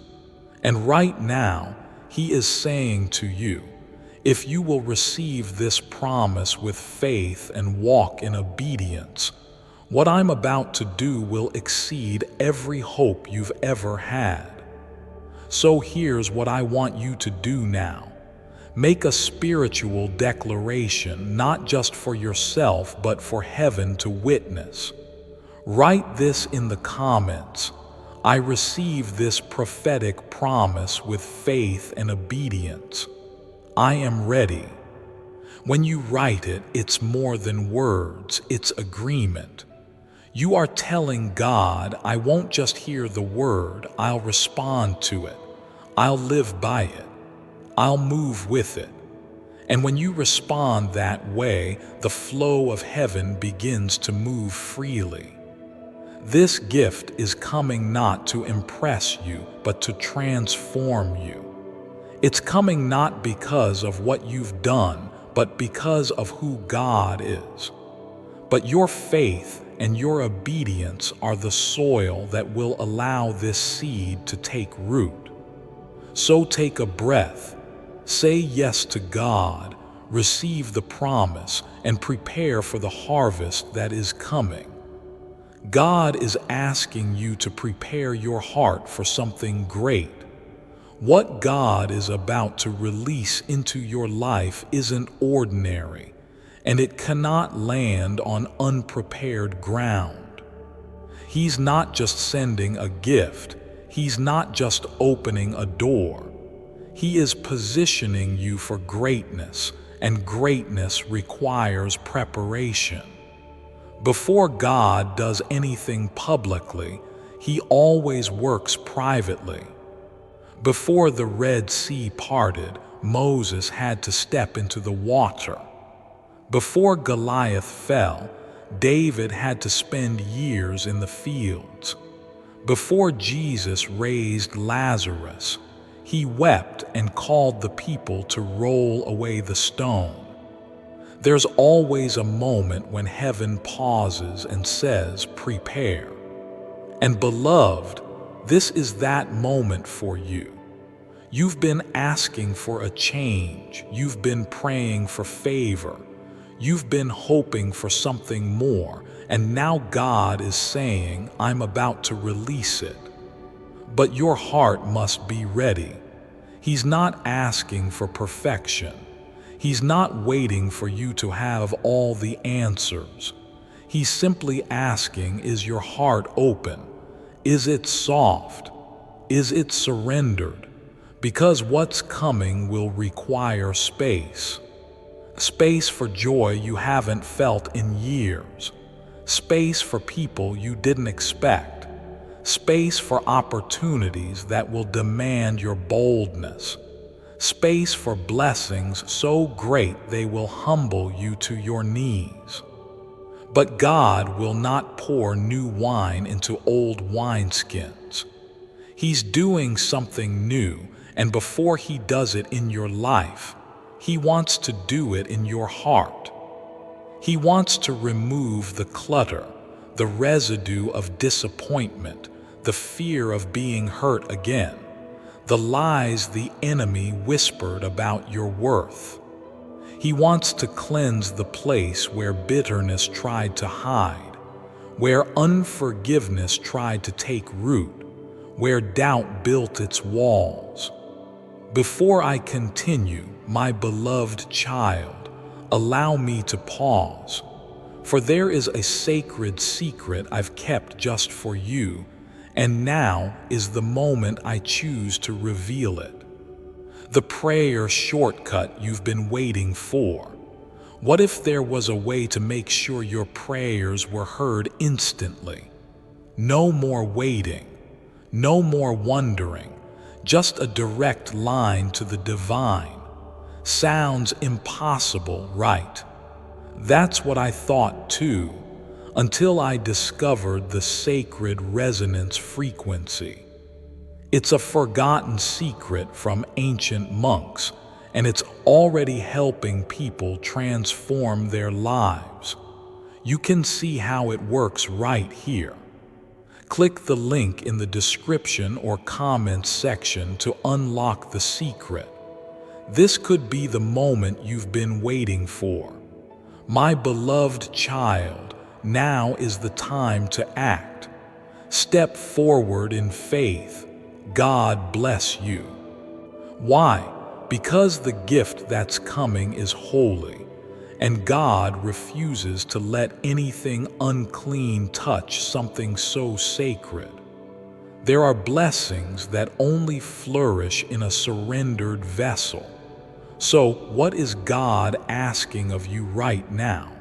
And right now, He is saying to you, if you will receive this promise with faith and walk in obedience, what I'm about to do will exceed every hope you've ever had. So here's what I want you to do now. Make a spiritual declaration, not just for yourself, but for heaven to witness. Write this in the comments. I receive this prophetic promise with faith and obedience. I am ready. When you write it, it's more than words, it's agreement. You are telling God, I won't just hear the word, I'll respond to it. I'll live by it. I'll move with it. And when you respond that way, the flow of heaven begins to move freely. This gift is coming not to impress you, but to transform you. It's coming not because of what you've done, but because of who God is. But your faith and your obedience are the soil that will allow this seed to take root. So take a breath. Say yes to God, receive the promise, and prepare for the harvest that is coming. God is asking you to prepare your heart for something great. What God is about to release into your life isn't ordinary, and it cannot land on unprepared ground. He's not just sending a gift, He's not just opening a door. He is positioning you for greatness, and greatness requires preparation. Before God does anything publicly, He always works privately. Before the Red Sea parted, Moses had to step into the water. Before Goliath fell, David had to spend years in the fields. Before Jesus raised Lazarus, He wept and called the people to roll away the stone. There's always a moment when heaven pauses and says, "Prepare." And beloved, this is that moment for you. You've been asking for a change. You've been praying for favor. You've been hoping for something more. And now God is saying, "I'm about to release it." But your heart must be ready. He's not asking for perfection. He's not waiting for you to have all the answers. He's simply asking, is your heart open? Is it soft? Is it surrendered? Because what's coming will require space. Space for joy you haven't felt in years. Space for people you didn't expect. Space for opportunities that will demand your boldness. Space for blessings so great they will humble you to your knees. But God will not pour new wine into old wineskins. He's doing something new, and before He does it in your life, He wants to do it in your heart. He wants to remove the clutter, the residue of disappointment, the fear of being hurt again, the lies the enemy whispered about your worth. He wants to cleanse the place where bitterness tried to hide, where unforgiveness tried to take root, where doubt built its walls. Before I continue, my beloved child, allow me to pause, for there is a sacred secret I've kept just for you, and now is the moment I choose to reveal it. The prayer shortcut you've been waiting for. What if there was a way to make sure your prayers were heard instantly? No more waiting, no more wondering, just a direct line to the divine. Sounds impossible, right? That's what I thought too, until I discovered the sacred resonance frequency. It's a forgotten secret from ancient monks, and it's already helping people transform their lives. You can see how it works right here. Click the link in the description or comments section to unlock the secret. This could be the moment you've been waiting for. My beloved child, now is the time to act. Step forward in faith. God bless you. Why? Because the gift that's coming is holy, and God refuses to let anything unclean touch something so sacred. There are blessings that only flourish in a surrendered vessel. So, what is God asking of you right now?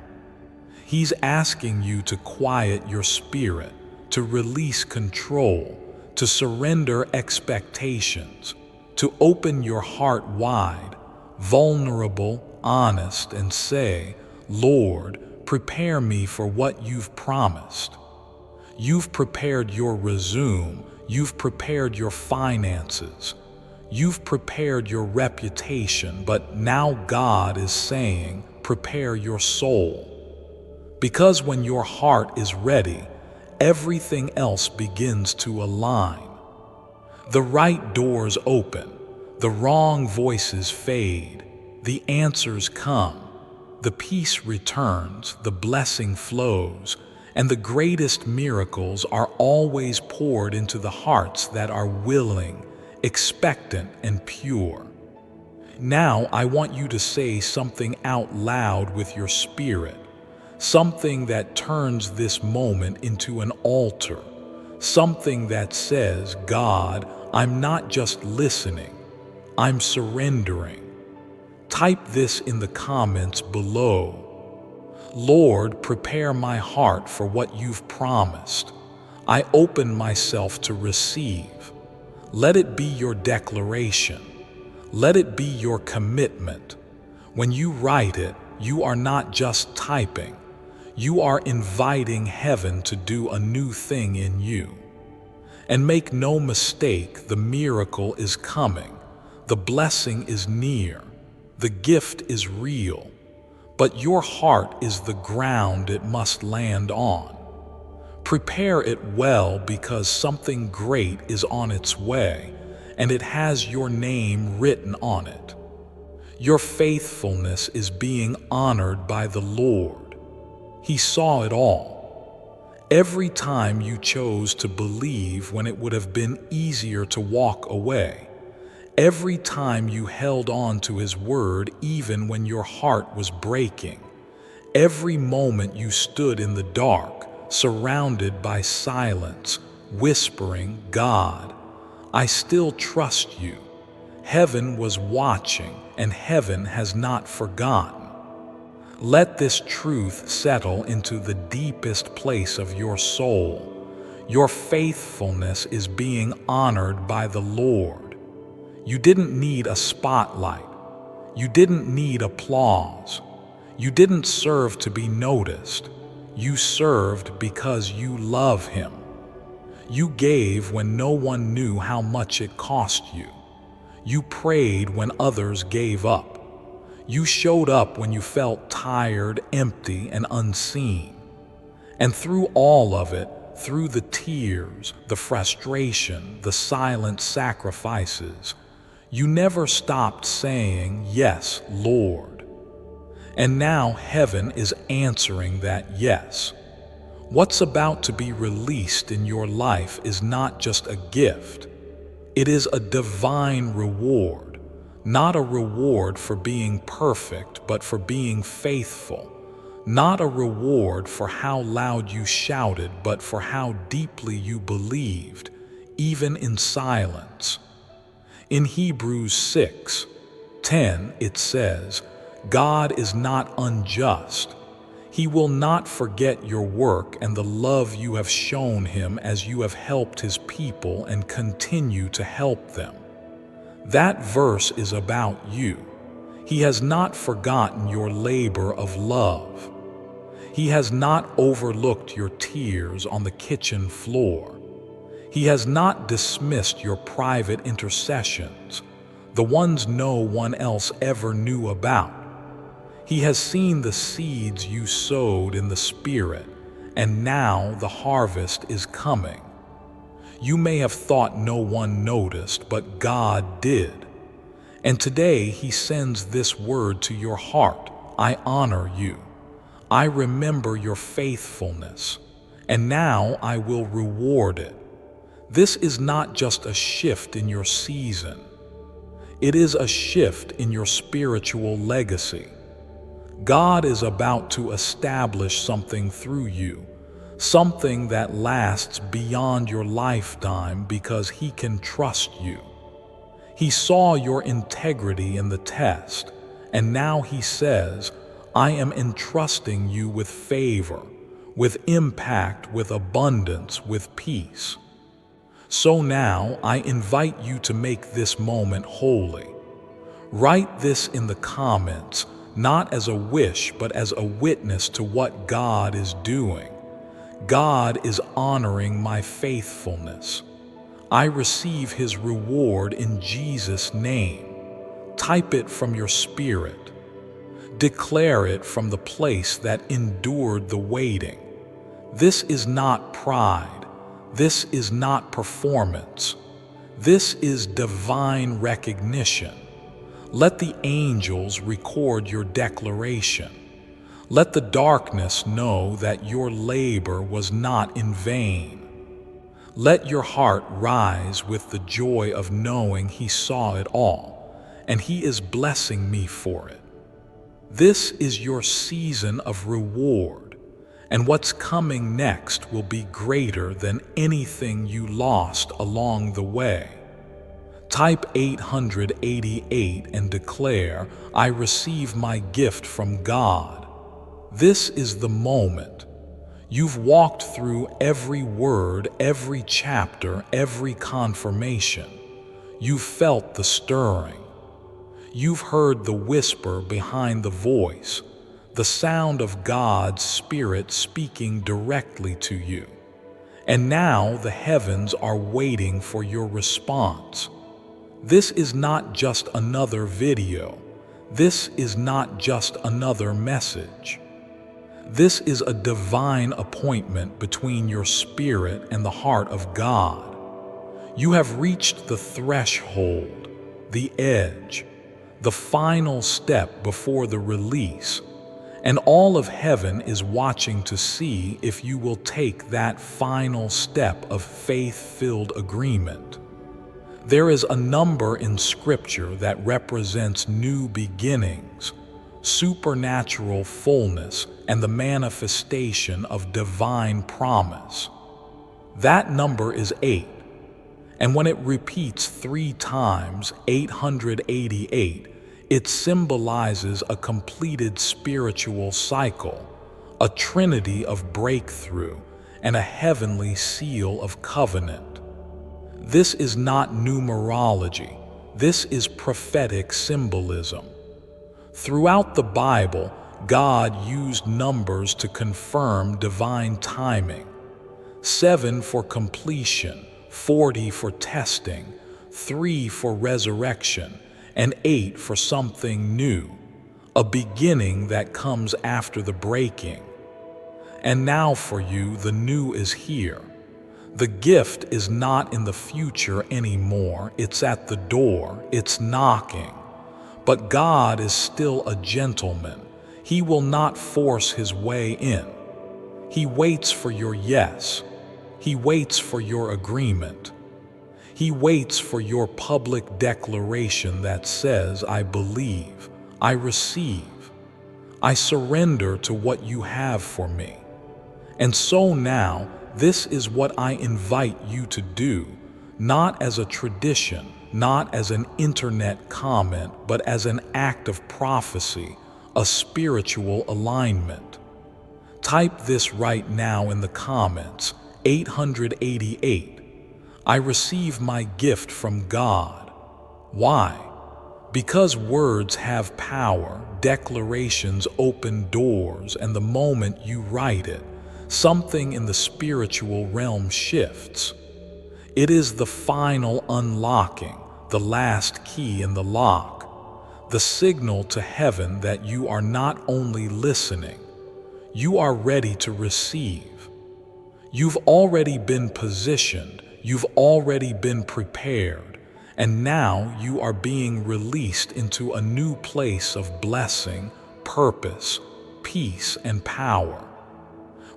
He's asking you to quiet your spirit, to release control, to surrender expectations, to open your heart wide, vulnerable, honest, and say, "Lord, prepare me for what you've promised." You've prepared your resume, you've prepared your finances, you've prepared your reputation, but now God is saying, prepare your soul. Because when your heart is ready, everything else begins to align. The right doors open, the wrong voices fade, the answers come, the peace returns, the blessing flows, and the greatest miracles are always poured into the hearts that are willing, expectant, and pure. Now I want you to say something out loud with your spirit. Something that turns this moment into an altar. Something that says, God, I'm not just listening, I'm surrendering. Type this in the comments below. Lord, prepare my heart for what you've promised. I open myself to receive. Let it be your declaration. Let it be your commitment. When you write it, you are not just typing. You are inviting heaven to do a new thing in you. And make no mistake, the miracle is coming. The blessing is near. The gift is real. But your heart is the ground it must land on. Prepare it well, because something great is on its way, and it has your name written on it. Your faithfulness is being honored by the Lord. He saw it all. Every time you chose to believe when it would have been easier to walk away. Every time you held on to His word even when your heart was breaking. Every moment you stood in the dark, surrounded by silence, whispering, God, I still trust you. Heaven was watching, and heaven has not forgotten. Let this truth settle into the deepest place of your soul. Your faithfulness is being honored by the Lord. You didn't need a spotlight. You didn't need applause. You didn't serve to be noticed. You served because you love Him. You gave when no one knew how much it cost you. You prayed when others gave up. You showed up when you felt tired, empty, and unseen. And through all of it, through the tears, the frustration, the silent sacrifices, you never stopped saying, yes, Lord. And now heaven is answering that yes. What's about to be released in your life is not just a gift. It is a divine reward. Not a reward for being perfect, but for being faithful. Not a reward for how loud you shouted, but for how deeply you believed, even in silence. In Hebrews 6:10, it says, God is not unjust. He will not forget your work and the love you have shown Him as you have helped His people and continue to help them. That verse is about you. He has not forgotten your labor of love. He has not overlooked your tears on the kitchen floor. He has not dismissed your private intercessions, the ones no one else ever knew about. He has seen the seeds you sowed in the Spirit, and now the harvest is coming. You may have thought no one noticed, but God did. And today He sends this word to your heart. I honor you. I remember your faithfulness, and now I will reward it. This is not just a shift in your season. It is a shift in your spiritual legacy. God is about to establish something through you. Something that lasts beyond your lifetime because He can trust you. He saw your integrity in the test, and now He says, I am entrusting you with favor, with impact, with abundance, with peace. So now I invite you to make this moment holy. Write this in the comments, not as a wish, but as a witness to what God is doing. God is honoring my faithfulness. I receive His reward in Jesus' name. Type it from your spirit. Declare it from the place that endured the waiting. This is not pride. This is not performance. This is divine recognition. Let the angels record your declaration. Let the darkness know that your labor was not in vain. Let your heart rise with the joy of knowing He saw it all, and He is blessing me for it. This is your season of reward, and what's coming next will be greater than anything you lost along the way. Type 888 and declare, I receive my gift from God. This is the moment. You've walked through every word, every chapter, every confirmation. You've felt the stirring. You've heard the whisper behind the voice, the sound of God's Spirit speaking directly to you. And now the heavens are waiting for your response. This is not just another video. This is not just another message. This is a divine appointment between your spirit and the heart of God. You have reached the threshold, the edge, the final step before the release, and all of heaven is watching to see if you will take that final step of faith-filled agreement. There is a number in Scripture that represents new beginnings, supernatural fullness, and the manifestation of divine promise. That number is 8, and when it repeats 3 times, 888, it symbolizes a completed spiritual cycle, a trinity of breakthrough, and a heavenly seal of covenant. This is not numerology. This is prophetic symbolism. Throughout the Bible, God used numbers to confirm divine timing. 7 for completion, 40 for testing, 3 for resurrection, and 8 for something new, a beginning that comes after the breaking. And now for you, the new is here. The gift is not in the future anymore. It's at the door. It's knocking. But God is still a gentleman. He will not force his way in. He waits for your yes. He waits for your agreement. He waits for your public declaration that says, I believe, I receive, I surrender to what you have for me. And so now, this is what I invite you to do, not as a tradition, not as an internet comment, but as an act of prophecy, a spiritual alignment. Type this right now in the comments, 888. I receive my gift from God. Why? Because words have power, declarations open doors, and the moment you write it, something in the spiritual realm shifts. It is the final unlocking, the last key in the lock, the signal to heaven that you are not only listening, you are ready to receive. You've already been positioned, you've already been prepared, and now you are being released into a new place of blessing, purpose, peace, and power.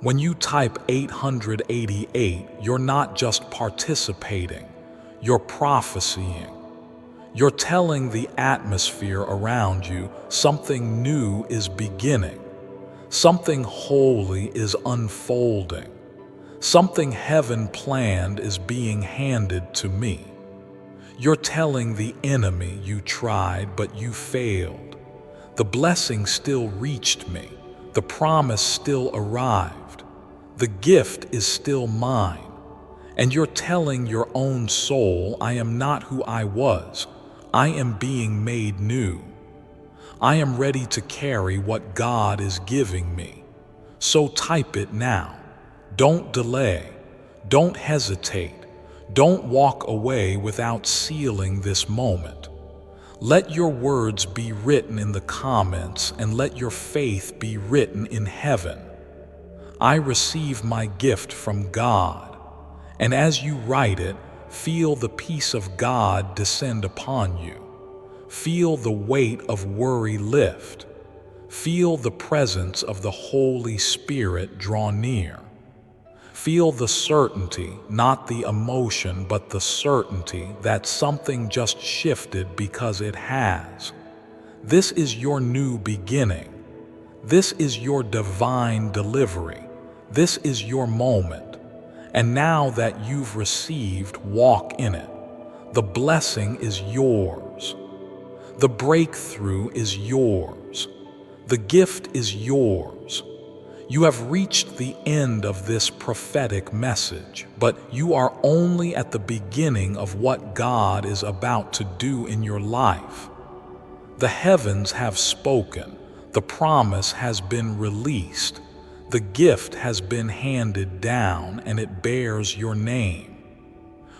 When you type 888, you're not just participating, you're prophesying. You're telling the atmosphere around you something new is beginning, something holy is unfolding, something heaven planned is being handed to me. You're telling the enemy you tried, but you failed. The blessing still reached me. The promise still arrived. The gift is still mine. And you're telling your own soul, I am not who I was. I am being made new. I am ready to carry what God is giving me. So type it now. Don't delay. Don't hesitate. Don't walk away without sealing this moment. Let your words be written in the comments, and let your faith be written in heaven. I receive my gift from God. And as you write it, feel the peace of God descend upon you. Feel the weight of worry lift. Feel the presence of the Holy Spirit draw near. Feel the certainty, not the emotion, but the certainty that something just shifted because it has. This is your new beginning. This is your divine delivery. This is your moment. And now that you've received, walk in it. The blessing is yours. The breakthrough is yours. The gift is yours. You have reached the end of this prophetic message, but you are only at the beginning of what God is about to do in your life. The heavens have spoken, the promise has been released, the gift has been handed down, and it bears your name.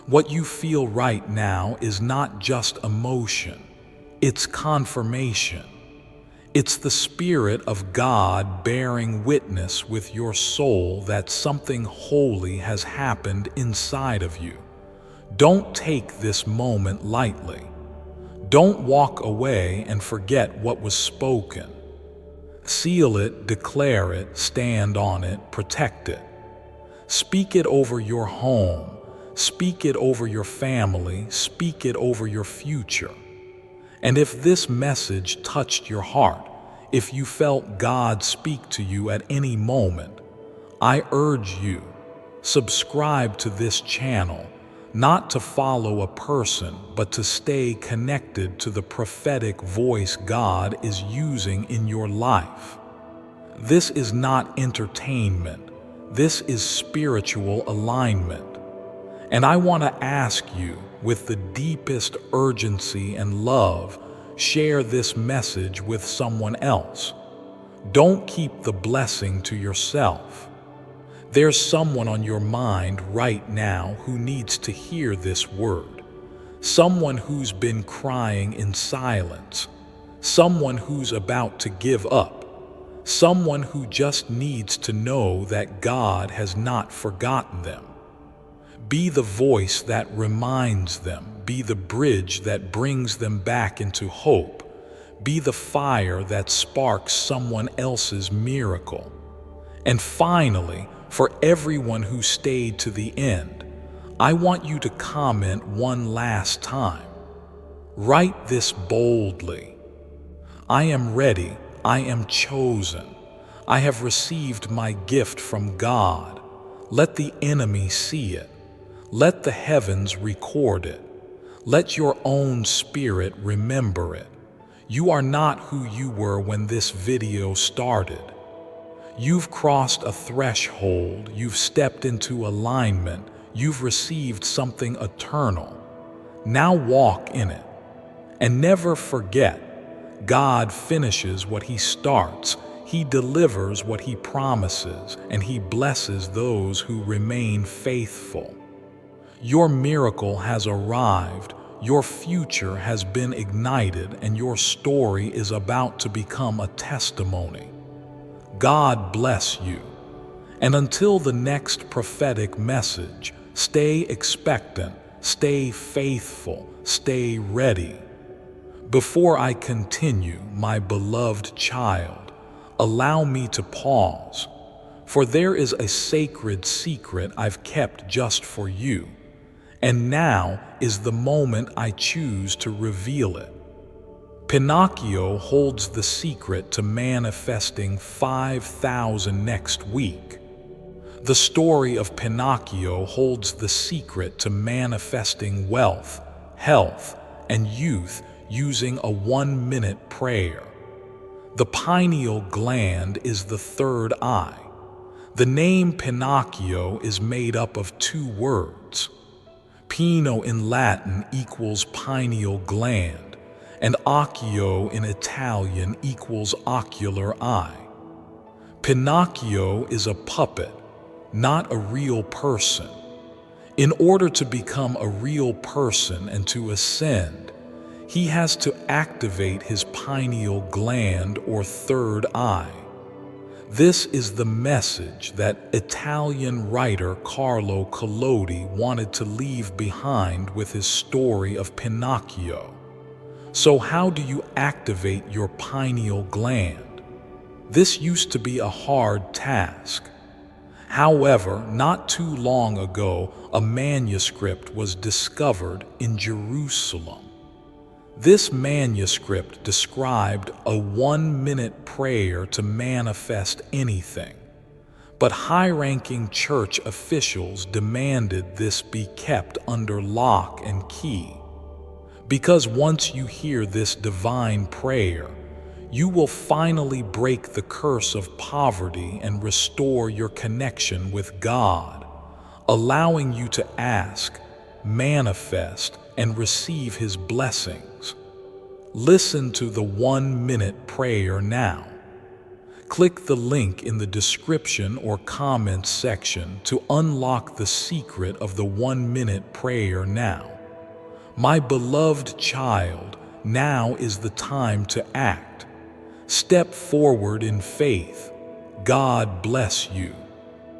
What you feel right now is not just emotion, it's confirmation. It's the Spirit of God bearing witness with your soul that something holy has happened inside of you. Don't take this moment lightly. Don't walk away and forget what was spoken. Seal it, declare it, stand on it, protect it. Speak it over your home. Speak it over your family. Speak it over your future. And if this message touched your heart, if you felt God speak to you at any moment, I urge you, subscribe to this channel, not to follow a person, but to stay connected to the prophetic voice God is using in your life. This is not entertainment. This is spiritual alignment. And I want to ask you, with the deepest urgency and love, share this message with someone else. Don't keep the blessing to yourself. There's someone on your mind right now who needs to hear this word. Someone who's been crying in silence. Someone who's about to give up. Someone who just needs to know that God has not forgotten them. Be the voice that reminds them. Be the bridge that brings them back into hope. Be the fire that sparks someone else's miracle. And finally, for everyone who stayed to the end, I want you to comment one last time. Write this boldly. I am ready. I am chosen. I have received my gift from God. Let the enemy see it. Let the heavens record it. Let your own spirit remember it. You are not who you were when this video started. You've crossed a threshold. You've stepped into alignment. You've received something eternal. Now walk in it. And never forget, God finishes what He starts. He delivers what He promises, and He blesses those who remain faithful. Your miracle has arrived, your future has been ignited, and your story is about to become a testimony. God bless you. And until the next prophetic message, stay expectant, stay faithful, stay ready. Before I continue, my beloved child, allow me to pause, for there is a sacred secret I've kept just for you. And now is the moment I choose to reveal it. Pinocchio holds the secret to manifesting 5,000 next week. The story of Pinocchio holds the secret to manifesting wealth, health, and youth using a 1-minute prayer. The pineal gland is the third eye. The name Pinocchio is made up of 2 words. Pino in Latin equals pineal gland, and occhio in Italian equals ocular eye. Pinocchio is a puppet, not a real person. In order to become a real person and to ascend, he has to activate his pineal gland or third eye. This is the message that Italian writer Carlo Collodi wanted to leave behind with his story of Pinocchio. So how do you activate your pineal gland? This used to be a hard task. However, not too long ago, a manuscript was discovered in Jerusalem. This manuscript described a 1-minute prayer to manifest anything, but high-ranking church officials demanded this be kept under lock and key. Because once you hear this divine prayer, You will finally break the curse of poverty and restore your connection with God, allowing you to ask, manifest, and receive His blessings. Listen to the 1-minute prayer now. Click the link in the description or comments section to unlock the secret of the 1-minute prayer now. My beloved child, now is the time to act. Step forward in faith. God bless you.